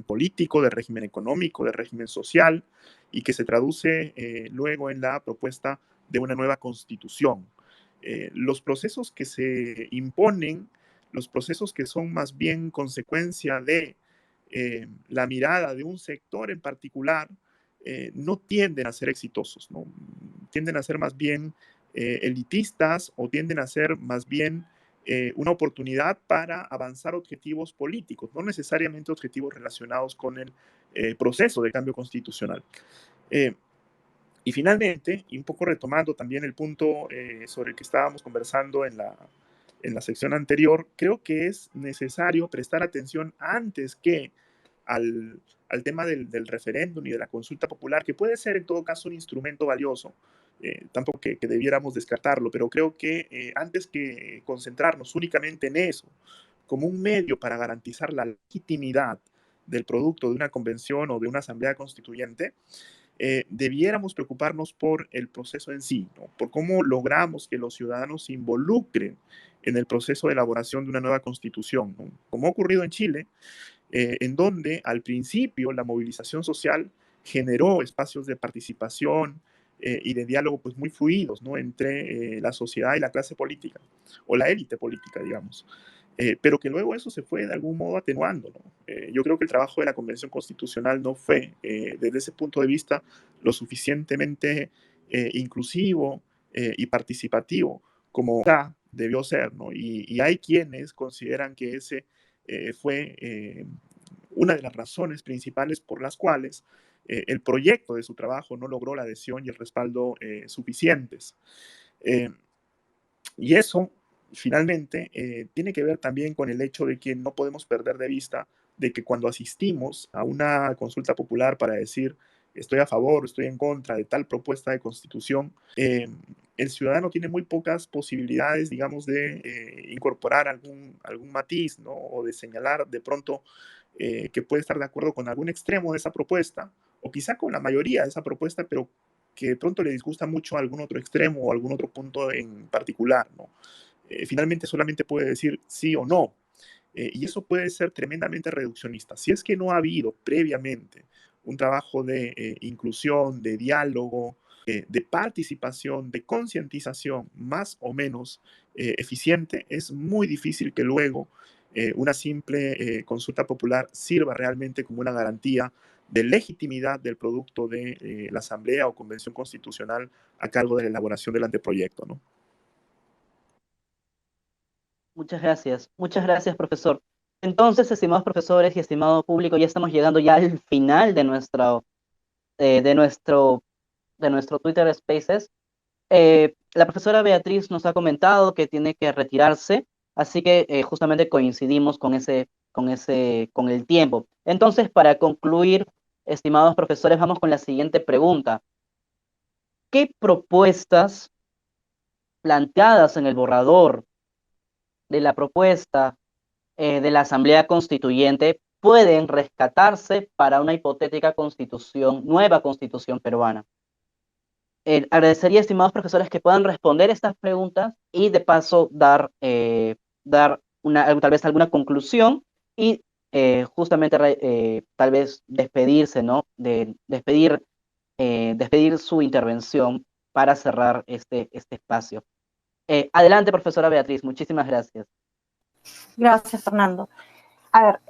político, de régimen económico, de régimen social, y que se traduce luego en la propuesta de una nueva constitución. Los procesos que se imponen, los procesos que son más bien consecuencia de la mirada de un sector en particular, no tienden a ser exitosos, ¿no? Tienden a ser más bien elitistas o tienden a ser más bien una oportunidad para avanzar objetivos políticos, no necesariamente objetivos relacionados con el proceso de cambio constitucional. Y finalmente, y un poco retomando también el punto sobre el que estábamos conversando en la sección anterior, creo que es necesario prestar atención antes que al tema del referéndum y de la consulta popular, que puede ser en todo caso un instrumento valioso, tampoco que debiéramos descartarlo, pero creo que antes que concentrarnos únicamente en eso, como un medio para garantizar la legitimidad del producto de una convención o de una asamblea constituyente, debiéramos preocuparnos por el proceso en sí, ¿no? Por cómo logramos que los ciudadanos se involucren en el proceso de elaboración de una nueva constitución, ¿no? Como ha ocurrido en Chile, en donde al principio la movilización social generó espacios de participación y de diálogo pues, muy fluidos, ¿no? Entre la sociedad y la clase política, o la élite política, digamos. Pero que luego eso se fue de algún modo atenuando, ¿no? Yo creo que el trabajo de la Convención Constitucional no fue, desde ese punto de vista, lo suficientemente inclusivo y participativo como debió ser, ¿no? Y hay quienes consideran que ese fue una de las razones principales por las cuales el proyecto de su trabajo no logró la adhesión y el respaldo suficientes. Eh, y eso, finalmente, tiene que ver también con el hecho de que no podemos perder de vista de que cuando asistimos a una consulta popular para decir estoy a favor, estoy en contra de tal propuesta de constitución, el ciudadano tiene muy pocas posibilidades, digamos, de incorporar algún matiz, ¿no? O de señalar de pronto que puede estar de acuerdo con algún extremo de esa propuesta, o quizá con la mayoría de esa propuesta, pero que de pronto le disgusta mucho algún otro extremo o algún otro punto en particular, ¿no? Finalmente solamente puede decir sí o no. Y eso puede ser tremendamente reduccionista. Si es que no ha habido previamente un trabajo de inclusión, de diálogo, de participación, de concientización más o menos eficiente, es muy difícil que luego una simple consulta popular sirva realmente como una garantía de legitimidad del producto de la Asamblea o Convención Constitucional a cargo de la elaboración del anteproyecto, ¿no? Muchas gracias, profesor. Entonces, estimados profesores y estimado público, ya estamos llegando ya al final de eh, de nuestro, de nuestro Twitter Spaces. La profesora Beatriz nos ha comentado que tiene que retirarse, así que justamente coincidimos con el tiempo. Entonces, para concluir, estimados profesores, vamos con la siguiente pregunta. ¿Qué propuestas planteadas en el borrador de la propuesta de la Asamblea Constituyente pueden rescatarse para una hipotética nueva constitución peruana? Agradecería, estimados profesores, que puedan responder estas preguntas y de paso dar tal vez alguna conclusión y justamente tal vez despedirse, ¿no? Despedir su intervención para cerrar este espacio. Adelante, profesora Beatriz, muchísimas gracias. Gracias, Fernando. A ver,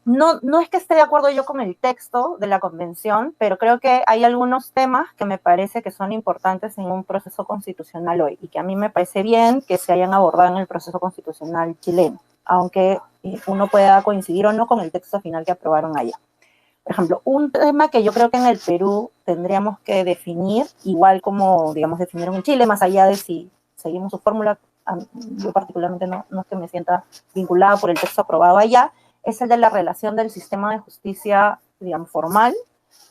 no es que esté de acuerdo yo con el texto de la convención, pero creo que hay algunos temas que me parece que son importantes en un proceso constitucional hoy y que a mí me parece bien que se hayan abordado en el proceso constitucional chileno, aunque uno pueda coincidir o no con el texto final que aprobaron allá. Por ejemplo, un tema que yo creo que en el Perú tendríamos que definir, igual como, digamos, definieron en Chile, más allá de si seguimos su fórmula, yo particularmente no es que me sienta vinculada por el texto aprobado allá, es el de la relación del sistema de justicia, digamos, formal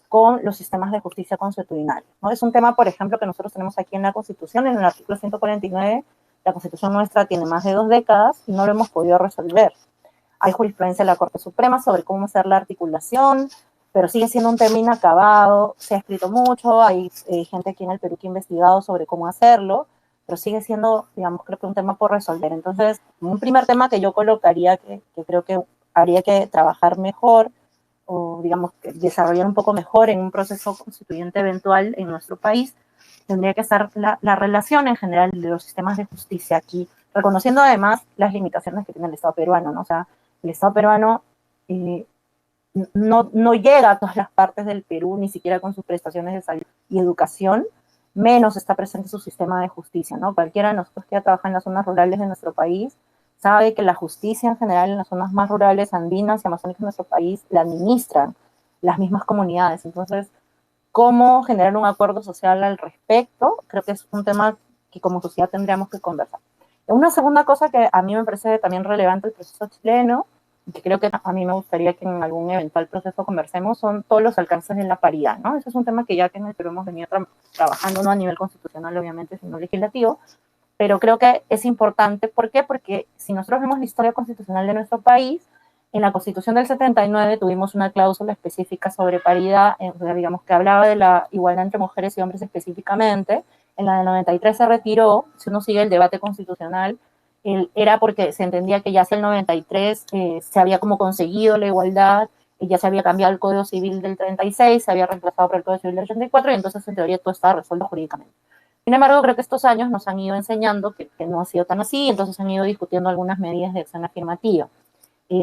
con los sistemas de justicia constitucionales, ¿no? Es un tema, por ejemplo, que nosotros tenemos aquí en la Constitución, en el artículo 149, la Constitución nuestra tiene más de 2 décadas y no lo hemos podido resolver. Hay jurisprudencia de la Corte Suprema sobre cómo hacer la articulación, pero sigue siendo un tema inacabado, se ha escrito mucho, hay gente aquí en el Perú que ha investigado sobre cómo hacerlo, pero sigue siendo, digamos, creo que un tema por resolver. Entonces, un primer tema que yo colocaría, que creo que habría que trabajar mejor, o digamos, desarrollar un poco mejor en un proceso constituyente eventual en nuestro país, tendría que estar la relación en general de los sistemas de justicia aquí, reconociendo además las limitaciones que tiene el Estado peruano, ¿no? O sea, el Estado peruano no llega a todas las partes del Perú, ni siquiera con sus prestaciones de salud y educación, menos está presente su sistema de justicia, ¿no? Cualquiera de nosotros que trabaja en las zonas rurales de nuestro país sabe que la justicia en general en las zonas más rurales, andinas y amazónicas de nuestro país, la administran las mismas comunidades. Entonces, ¿cómo generar un acuerdo social al respecto? Creo que es un tema que como sociedad tendríamos que conversar. Una segunda cosa que a mí me parece también relevante el proceso chileno, que creo que a mí me gustaría que en algún eventual proceso conversemos, son todos los alcances de la paridad, ¿no? Ese es un tema que ya que en el Perú hemos venido trabajando, no a nivel constitucional, obviamente, sino legislativo, pero creo que es importante. ¿Por qué? Porque si nosotros vemos la historia constitucional de nuestro país, en la Constitución del 79 tuvimos una cláusula específica sobre paridad, digamos, que hablaba de la igualdad entre mujeres y hombres específicamente. En la del 93 se retiró. Si uno sigue el debate constitucional, era porque se entendía que ya hacia el 93 se había como conseguido la igualdad, y ya se había cambiado el Código Civil del 36, se había reemplazado por el Código Civil del 84, y entonces en teoría todo estaba resuelto jurídicamente. Sin embargo, creo que estos años nos han ido enseñando que no ha sido tan así, entonces han ido discutiendo algunas medidas de acción afirmativa.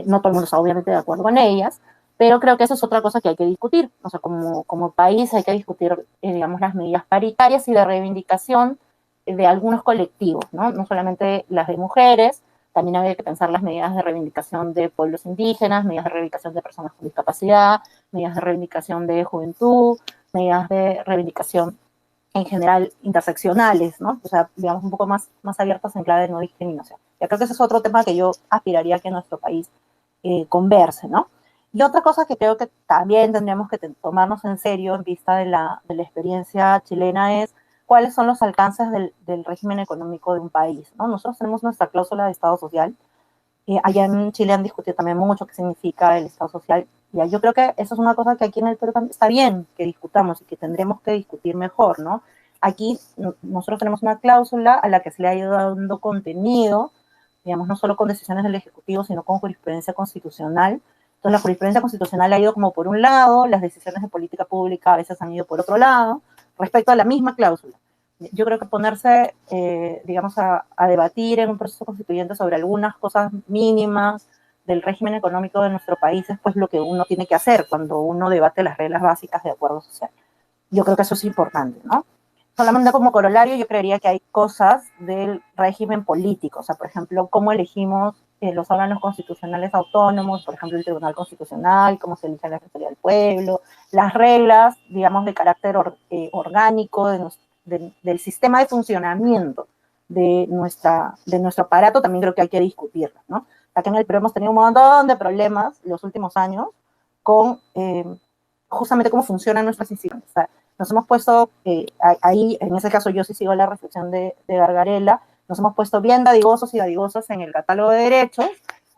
No todo el mundo está obviamente de acuerdo con ellas, pero creo que eso es otra cosa que hay que discutir. O sea, como país hay que discutir, digamos, las medidas paritarias y de reivindicación de algunos colectivos, ¿no? No solamente las de mujeres, también habría que pensar las medidas de reivindicación de pueblos indígenas, medidas de reivindicación de personas con discapacidad, medidas de reivindicación de juventud, medidas de reivindicación en general interseccionales, ¿no? O sea, digamos, un poco más abiertas en clave de no discriminación. Ya creo que ese es otro tema que yo aspiraría a que nuestro país converse, ¿no? Y otra cosa que creo que también tendríamos que tomarnos en serio en vista de la experiencia chilena es cuáles son los alcances del régimen económico de un país, ¿no? Nosotros tenemos nuestra cláusula de Estado social. Allá en Chile han discutido también mucho qué significa el Estado social. Y yo creo que eso es una cosa que aquí en el Perú está bien que discutamos y que tendremos que discutir mejor, ¿no? Aquí nosotros tenemos una cláusula a la que se le ha ido dando contenido, digamos, no solo con decisiones del Ejecutivo, sino con jurisprudencia constitucional. Entonces, la jurisprudencia constitucional ha ido como por un lado, las decisiones de política pública a veces han ido por otro lado, respecto a la misma cláusula. Yo creo que ponerse, digamos, a debatir en un proceso constituyente sobre algunas cosas mínimas del régimen económico de nuestro país es pues lo que uno tiene que hacer cuando uno debate las reglas básicas de acuerdo social. Yo creo que eso es importante, ¿no? Solamente como corolario, yo creería que hay cosas del régimen político, o sea, por ejemplo, cómo elegimos los órganos constitucionales autónomos, por ejemplo, el Tribunal Constitucional, cómo se elige la Defensoría del Pueblo, las reglas, digamos, de carácter orgánico del sistema de funcionamiento de nuestro aparato, también creo que hay que discutirlas, ¿no? Acá en el Perú hemos tenido un montón de problemas los últimos años con justamente cómo funcionan nuestras instituciones. O sea, nos hemos puesto, ahí, en ese caso yo sí sigo la reflexión de Gargarella, nos hemos puesto bien dadivosos y dadivosas en el catálogo de derechos,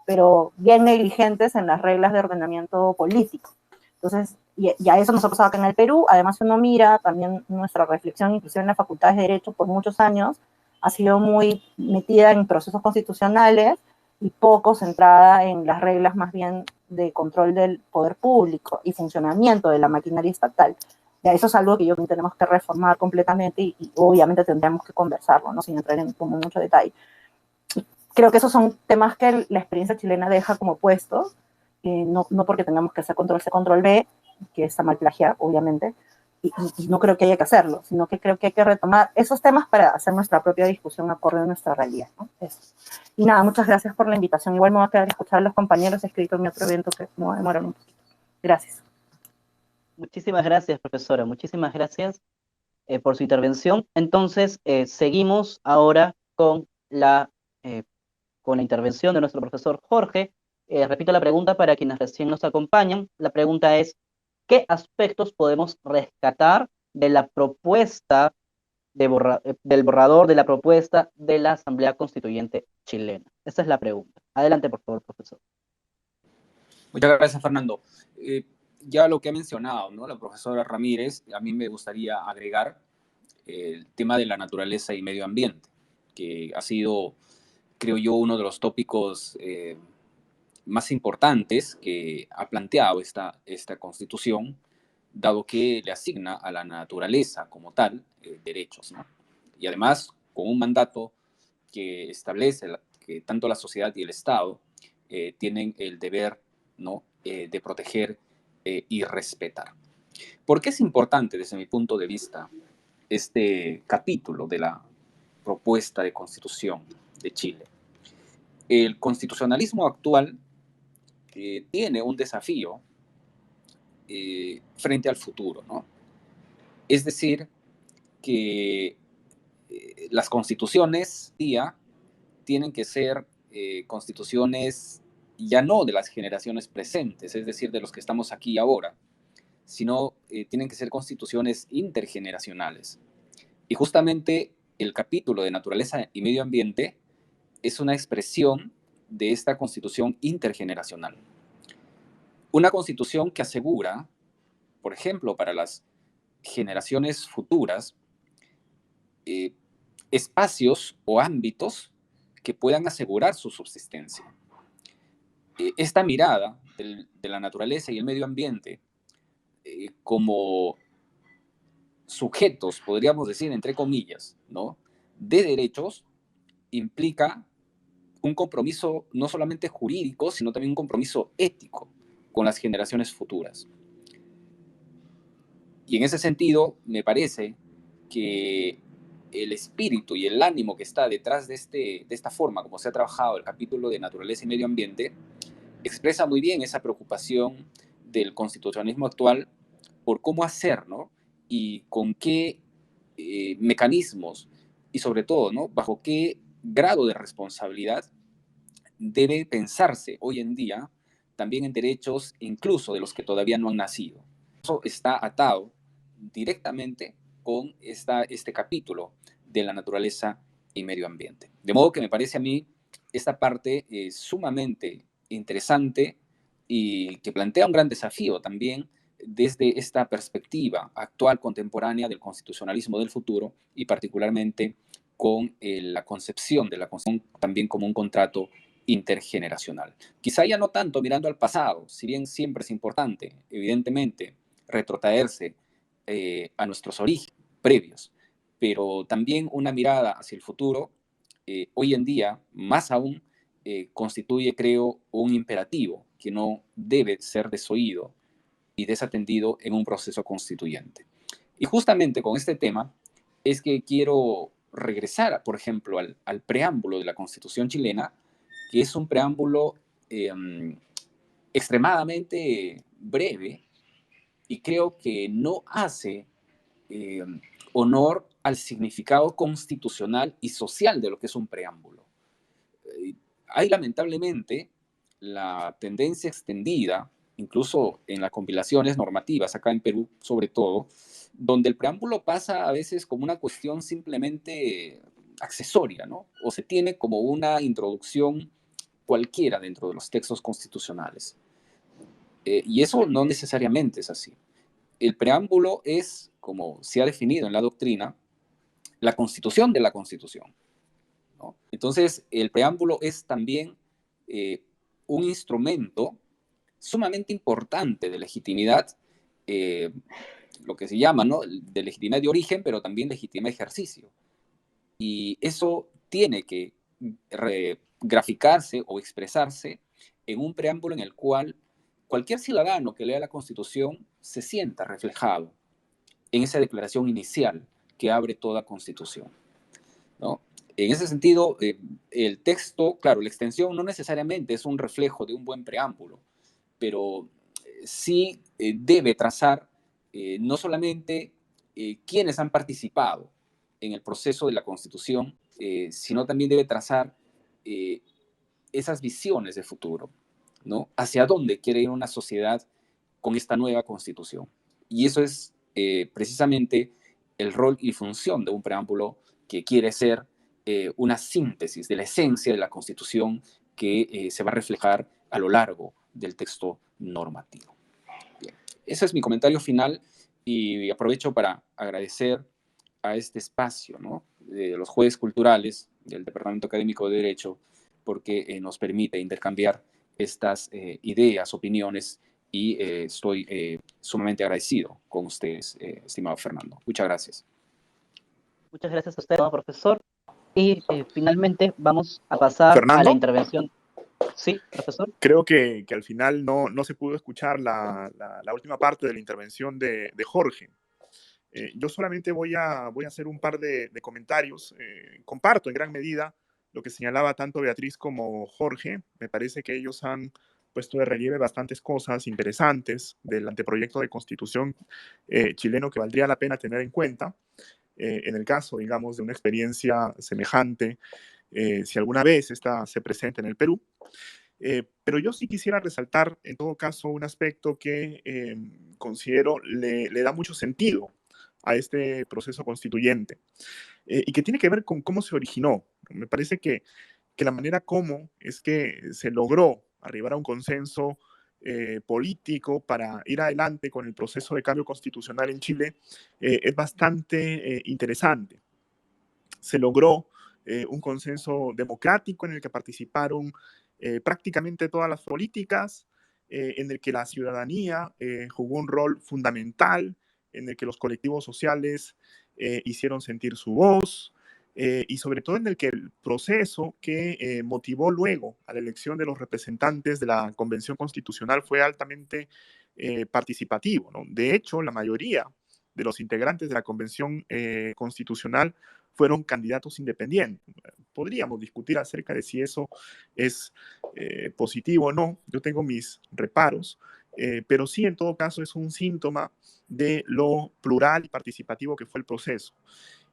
pero bien negligentes en las reglas de ordenamiento político. Entonces, y a eso nos ha pasado acá en el Perú. Además, uno mira también nuestra reflexión, inclusive en las facultades de Derecho, por muchos años, ha sido muy metida en procesos constitucionales, y poco centrada en las reglas más bien de control del poder público y funcionamiento de la maquinaria estatal. Ya, eso es algo que yo creo que tenemos que reformar completamente y obviamente tendríamos que conversarlo, ¿no? Sin entrar en como mucho detalle. Creo que esos son temas que la experiencia chilena deja como puestos, no porque tengamos que hacer control C, control B, que está mal plagiar, obviamente, y no creo que haya que hacerlo, sino que creo que hay que retomar esos temas para hacer nuestra propia discusión acorde a nuestra realidad, ¿no? Eso. Y nada, muchas gracias por la invitación. Igual me voy a quedar a escuchar a los compañeros escritos en mi otro evento que me va a demorar un poquito. Gracias. Muchísimas gracias, profesora. Muchísimas gracias por su intervención. Entonces, seguimos ahora eh, con la intervención de nuestro profesor Jorge. Repito la pregunta para quienes recién nos acompañan. La pregunta es, ¿qué aspectos podemos rescatar de la propuesta del borrador de la propuesta de la Asamblea Constituyente chilena? Esa es la pregunta. Adelante, por favor, profesor. Muchas gracias, Fernando. Ya lo que ha mencionado, ¿no?, la profesora Ramírez, a mí me gustaría agregar el tema de la naturaleza y medio ambiente, que ha sido, creo yo, uno de los tópicos más importantes que ha planteado esta Constitución, dado que le asigna a la naturaleza como tal derechos, ¿no? Y además con un mandato que establece que tanto la sociedad y el Estado tienen el deber, ¿no?, de proteger y respetar. ¿Por qué es importante, desde mi punto de vista, este capítulo de la propuesta de Constitución de Chile? El constitucionalismo actual tiene un desafío frente al futuro, ¿no? Es decir, que las constituciones día tienen que ser constituciones ya no de las generaciones presentes, es decir, de los que estamos aquí ahora, sino tienen que ser constituciones intergeneracionales. Y justamente el capítulo de naturaleza y medio ambiente es una expresión de esta constitución intergeneracional. Una constitución que asegura, por ejemplo, para las generaciones futuras, espacios o ámbitos que puedan asegurar su subsistencia. Esta mirada de la naturaleza y el medio ambiente como sujetos, podríamos decir, entre comillas, ¿no?, de derechos, implica un compromiso no solamente jurídico, sino también un compromiso ético con las generaciones futuras. Y en ese sentido, me parece que el espíritu y el ánimo que está detrás de esta forma, como se ha trabajado el capítulo de naturaleza y medio ambiente, expresa muy bien esa preocupación del constitucionalismo actual por cómo hacer, ¿no?, y con qué mecanismos, y sobre todo, ¿no?, bajo qué grado de responsabilidad debe pensarse hoy en día también en derechos incluso de los que todavía no han nacido. Eso está atado directamente con este capítulo de la naturaleza y medio ambiente. De modo que me parece a mí esta parte sumamente interesante y que plantea un gran desafío también desde esta perspectiva actual, contemporánea del constitucionalismo del futuro y particularmente con la concepción de la Constitución también como un contrato intergeneracional. Quizá ya no tanto mirando al pasado, si bien siempre es importante, evidentemente, retrotraerse a nuestros orígenes previos, pero también una mirada hacia el futuro, hoy en día, más aún, constituye, creo, un imperativo que no debe ser desoído y desatendido en un proceso constituyente. Y justamente con este tema es que quiero regresar, por ejemplo, al preámbulo de la Constitución chilena, que es un preámbulo extremadamente breve y creo que no hace honor al significado constitucional y social de lo que es un preámbulo. Hay lamentablemente la tendencia extendida, incluso en las compilaciones normativas, acá en Perú sobre todo, donde el preámbulo pasa a veces como una cuestión simplemente accesoria, ¿no? O se tiene como una introducción cualquiera dentro de los textos constitucionales. Y eso no necesariamente es así. El preámbulo es, como se ha definido en la doctrina, la constitución de la Constitución, ¿no? Entonces, el preámbulo es también un instrumento sumamente importante de legitimidad, lo que se llama, ¿no?, de legitimidad de origen, pero también legitimidad de ejercicio. Y eso tiene que graficarse o expresarse en un preámbulo en el cual cualquier ciudadano que lea la Constitución se sienta reflejado en esa declaración inicial que abre toda Constitución, ¿no? En ese sentido, el texto, claro, la extensión no necesariamente es un reflejo de un buen preámbulo, pero sí debe trazar no solamente quienes han participado en el proceso de la Constitución, sino también debe trazar esas visiones de futuro, ¿no? Hacia dónde quiere ir una sociedad con esta nueva Constitución. Y eso es precisamente el rol y función de un preámbulo que quiere ser una síntesis de la esencia de la Constitución que se va a reflejar a lo largo del texto normativo. Bien, ese es mi comentario final y aprovecho para agradecer a este espacio, ¿no?, de los jueves culturales del Departamento Académico de Derecho, porque nos permite intercambiar estas ideas, opiniones, y estoy sumamente agradecido con ustedes, estimado Fernando. Muchas gracias. Muchas gracias a usted, profesor. Y finalmente vamos a pasar a la Fernando, intervención. Sí, profesor. creo que al final no se pudo escuchar la última parte de la intervención de Jorge. Yo solamente voy a hacer un par de comentarios. Comparto en gran medida lo que señalaba tanto Beatriz como Jorge. Me parece que ellos han puesto de relieve bastantes cosas interesantes del anteproyecto de constitución chileno que valdría la pena tener en cuenta. En el caso, digamos, de una experiencia semejante, si alguna vez esta se presenta en el Perú. Pero yo sí quisiera resaltar, en todo caso, un aspecto que considero le da mucho sentido a este proceso constituyente y que tiene que ver con cómo se originó. Me parece que la manera como es que se logró arribar a un consenso político para ir adelante con el proceso de cambio constitucional en Chile es bastante interesante. Se logró un consenso democrático en el que participaron prácticamente todas las políticas, en el que la ciudadanía jugó un rol fundamental, en el que los colectivos sociales hicieron sentir su voz, y sobre todo en el que el proceso que motivó luego a la elección de los representantes de la Convención Constitucional fue altamente participativo, ¿no? De hecho, la mayoría de los integrantes de la Convención Constitucional fueron candidatos independientes. Podríamos discutir acerca de si eso es positivo o no. Yo tengo mis reparos, pero sí, en todo caso, es un síntoma de lo plural y participativo que fue el proceso.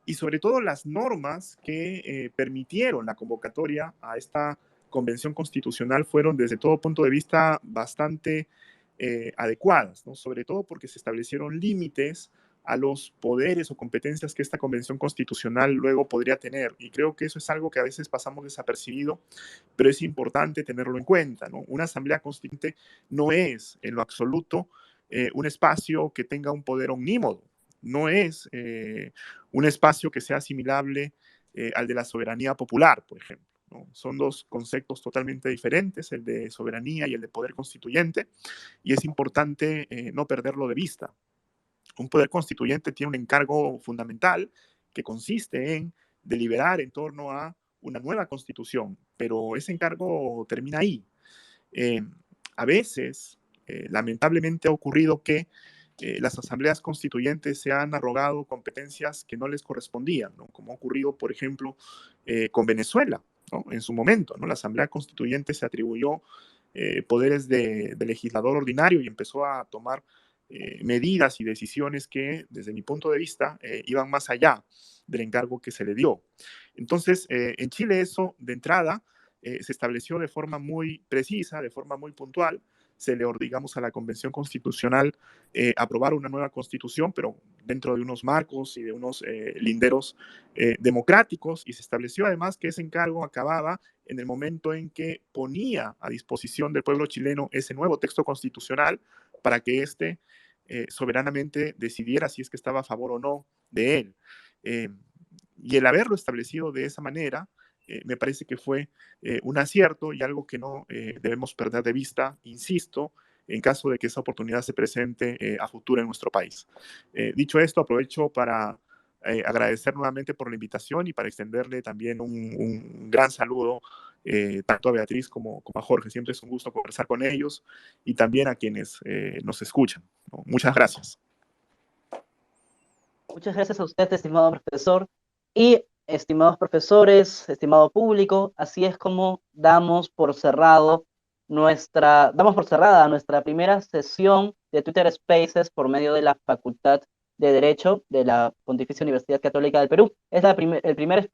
Y sobre todo las normas que permitieron la convocatoria a esta convención constitucional fueron desde todo punto de vista bastante adecuadas, ¿no? Sobre todo porque se establecieron límites a los poderes o competencias que esta convención constitucional luego podría tener. Y creo que eso es algo que a veces pasamos desapercibido, pero es importante tenerlo en cuenta, ¿no? Una asamblea constituyente no es en lo absoluto un espacio que tenga un poder omnímodo, no es un espacio que sea asimilable al de la soberanía popular, por ejemplo, ¿no? Son dos conceptos totalmente diferentes, el de soberanía y el de poder constituyente, y es importante no perderlo de vista. Un poder constituyente tiene un encargo fundamental que consiste en deliberar en torno a una nueva constitución, pero ese encargo termina ahí. Eh, a veces, lamentablemente, ha ocurrido que las asambleas constituyentes se han arrogado competencias que no les correspondían, ¿no? Como ha ocurrido, por ejemplo, con Venezuela, ¿no? En su momento, ¿no? La asamblea constituyente se atribuyó poderes de legislador ordinario y empezó a tomar medidas y decisiones que, desde mi punto de vista, iban más allá del encargo que se le dio. Entonces, en Chile eso, de entrada, se estableció de forma muy precisa, de forma muy puntual. Se le digamos, a la Convención Constitucional aprobar una nueva constitución, pero dentro de unos marcos y de unos linderos democráticos, y se estableció además que ese encargo acababa en el momento en que ponía a disposición del pueblo chileno ese nuevo texto constitucional para que éste soberanamente decidiera si es que estaba a favor o no de él. Y el haberlo establecido de esa manera me parece que fue un acierto y algo que no debemos perder de vista, insisto, en caso de que esa oportunidad se presente a futuro en nuestro país. Dicho esto, aprovecho para agradecer nuevamente por la invitación y para extenderle también un gran saludo tanto a Beatriz como a Jorge. Siempre es un gusto conversar con ellos y también a quienes nos escuchan, ¿no? Muchas gracias. Muchas gracias a usted, estimado profesor. Y estimados profesores, estimado público, así es como damos por cerrada nuestra primera sesión de Twitter Spaces por medio de la Facultad de Derecho de la Pontificia Universidad Católica del Perú. Es el primer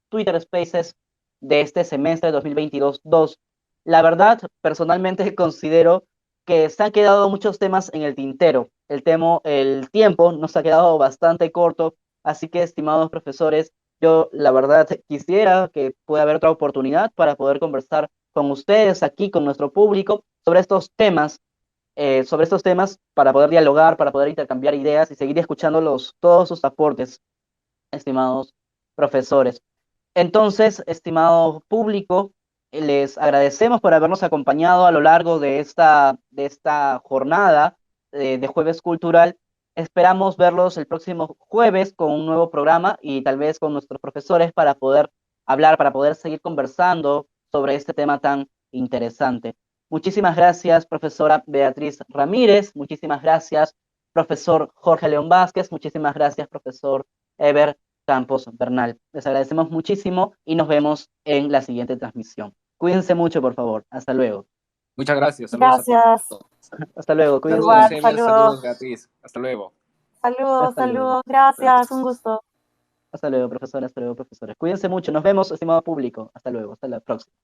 Twitter Spaces de este semestre 2022-2. La verdad, personalmente considero que se han quedado muchos temas en el tintero. El tiempo nos ha quedado bastante corto, así que, estimados profesores, yo la verdad quisiera que pueda haber otra oportunidad para poder conversar con ustedes aquí, con nuestro público, sobre estos temas para poder dialogar, para poder intercambiar ideas y seguir escuchando todos sus aportes, estimados profesores. Entonces, estimado público, les agradecemos por habernos acompañado a lo largo de esta jornada de Jueves Cultural. Esperamos verlos el próximo jueves con un nuevo programa y tal vez con nuestros profesores para poder hablar, para poder seguir conversando sobre este tema tan interesante. Muchísimas gracias, profesora Beatriz Ramírez. Muchísimas gracias, profesor Jorge León Vázquez. Muchísimas gracias, profesor Eber Campos Bernal. Les agradecemos muchísimo y nos vemos en la siguiente transmisión. Cuídense mucho, por favor. Hasta luego. Muchas gracias. Saludos a Gracias. todos. Hasta luego. Cuídense. Saludos, Igual, Ever. saludos. Saludos, Beatriz. Hasta luego. Saludos, Hasta luego. saludos. Gracias, un gusto. Hasta luego, profesor. Hasta luego, profesores. Cuídense mucho. Nos vemos, estimado público. Hasta luego. Hasta la próxima.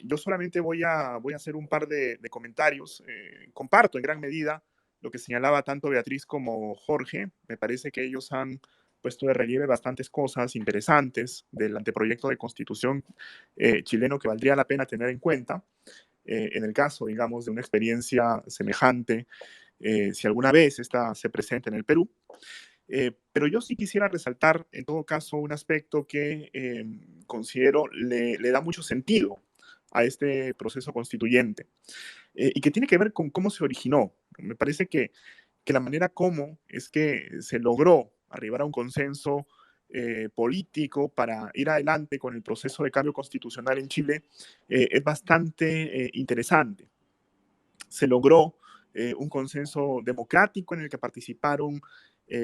Yo solamente voy a hacer un par de comentarios. Comparto en gran medida lo que señalaba tanto Beatriz como Jorge. Me parece que ellos han puesto de relieve bastantes cosas interesantes del anteproyecto de constitución chileno que valdría la pena tener en cuenta en el caso, digamos, de una experiencia semejante, si alguna vez esta se presenta en el Perú. Pero yo sí quisiera resaltar, en todo caso, un aspecto que considero le da mucho sentido a este proceso constituyente y que tiene que ver con cómo se originó. Me parece que la manera como es que se logró arribar a un consenso político para ir adelante con el proceso de cambio constitucional en Chile es bastante interesante. Se logró un consenso democrático en el que participaron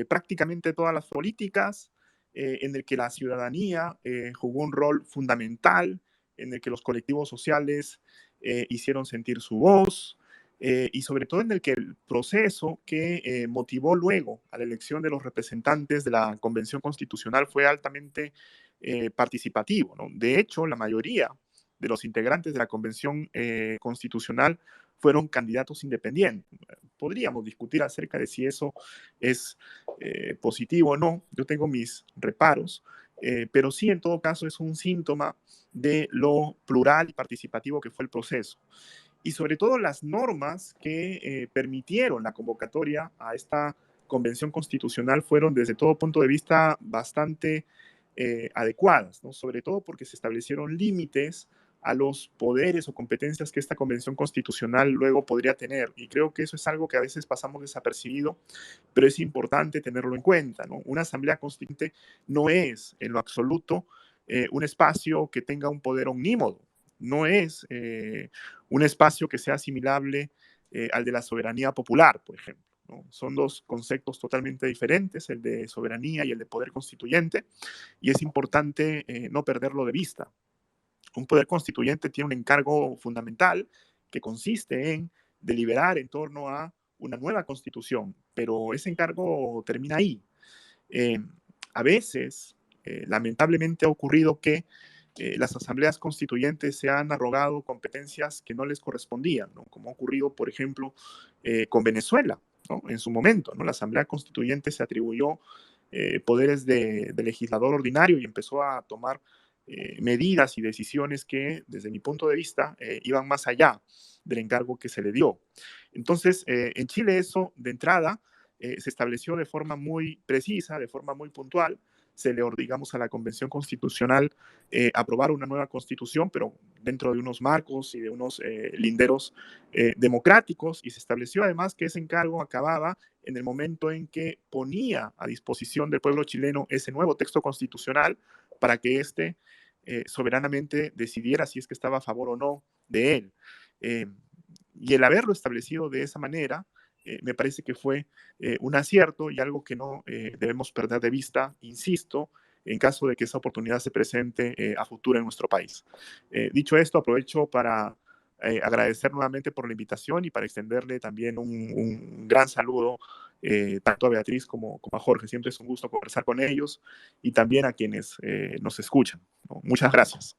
prácticamente todas las políticas, en el que la ciudadanía jugó un rol fundamental, en el que los colectivos sociales hicieron sentir su voz, y sobre todo en el que el proceso que motivó luego a la elección de los representantes de la Convención Constitucional fue altamente participativo, ¿no? De hecho, la mayoría de los integrantes de la Convención Constitucional fueron candidatos independientes. Podríamos discutir acerca de si eso es positivo o no. Yo tengo mis reparos, pero sí, en todo caso, es un síntoma de lo plural y participativo que fue el proceso. Y sobre todo las normas que permitieron la convocatoria a esta convención constitucional fueron desde todo punto de vista bastante adecuadas, ¿no? Sobre todo porque se establecieron límites a los poderes o competencias que esta convención constitucional luego podría tener. Y creo que eso es algo que a veces pasamos desapercibido, pero es importante tenerlo en cuenta, ¿no? Una asamblea constituyente no es en lo absoluto un espacio que tenga un poder omnímodo, no es un espacio que sea asimilable al de la soberanía popular, por ejemplo, ¿no? Son dos conceptos totalmente diferentes, el de soberanía y el de poder constituyente, y es importante no perderlo de vista. Un poder constituyente tiene un encargo fundamental que consiste en deliberar en torno a una nueva constitución, pero ese encargo termina ahí. Eh, a veces, lamentablemente, ha ocurrido que las asambleas constituyentes se han arrogado competencias que no les correspondían, ¿no? Como ha ocurrido, por ejemplo, con Venezuela, ¿no? En su momento, ¿no? La asamblea constituyente se atribuyó poderes de legislador ordinario y empezó a tomar medidas y decisiones que, desde mi punto de vista, iban más allá del encargo que se le dio. Entonces, en Chile eso, de entrada, se estableció de forma muy precisa, de forma muy puntual. Se le ordenamos a la Convención Constitucional aprobar una nueva constitución, pero dentro de unos marcos y de unos linderos democráticos, y se estableció además que ese encargo acababa en el momento en que ponía a disposición del pueblo chileno ese nuevo texto constitucional para que éste soberanamente decidiera si es que estaba a favor o no de él. Eh, y el haberlo establecido de esa manera, me parece que fue un acierto y algo que no debemos perder de vista, insisto, en caso de que esa oportunidad se presente a futuro en nuestro país. Dicho esto, aprovecho para agradecer nuevamente por la invitación y para extenderle también un gran saludo tanto a Beatriz como a Jorge. Siempre es un gusto conversar con ellos y también a quienes nos escuchan, ¿no? Muchas gracias.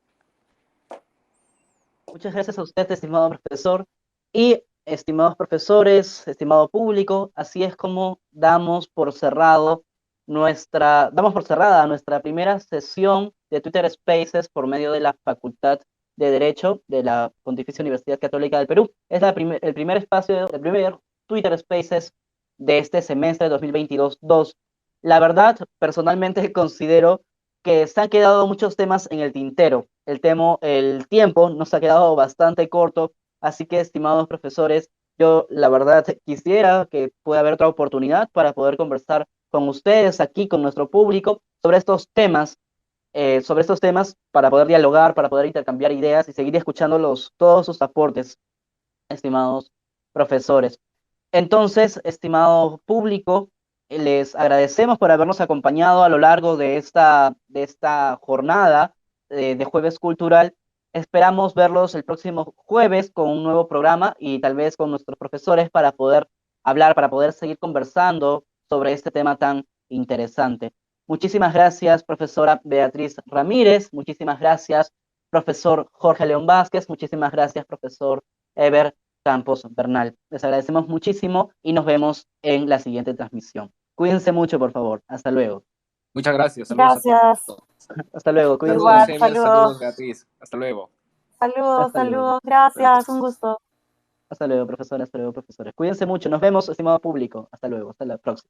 Muchas gracias a usted, estimado profesor. Y estimados profesores, estimado público, así es como damos por cerrada nuestra primera sesión de Twitter Spaces por medio de la Facultad de Derecho de la Pontificia Universidad Católica del Perú. Es el primer espacio, el primer Twitter Spaces de este semestre 2022-2. La verdad, personalmente considero que se han quedado muchos temas en el tintero. El tiempo nos ha quedado bastante corto, así que, estimados profesores, yo la verdad quisiera que pueda haber otra oportunidad para poder conversar con ustedes aquí, con nuestro público, sobre estos temas para poder dialogar, para poder intercambiar ideas y seguir escuchando todos sus aportes, estimados profesores. Entonces, estimado público, les agradecemos por habernos acompañado a lo largo de esta jornada de Jueves Cultural. Esperamos verlos el próximo jueves con un nuevo programa y tal vez con nuestros profesores para poder hablar, para poder seguir conversando sobre este tema tan interesante. Muchísimas gracias, profesora Beatriz Ramírez. Muchísimas gracias, profesor Jorge León Vázquez. Muchísimas gracias, profesor Eber Campos Bernal. Les agradecemos muchísimo y nos vemos en la siguiente transmisión. Cuídense mucho, por favor. Hasta luego. Muchas gracias. Saludos Gracias. a todos. Hasta luego. Cuídense. Saludos, Igual, Ever. saludos. Saludos, Beatriz. Hasta luego. Saludos, Hasta luego. saludos. Gracias, un gusto. Hasta luego, profesora. Hasta luego, profesores. Cuídense mucho. Nos vemos, estimado público. Hasta luego. Hasta la próxima.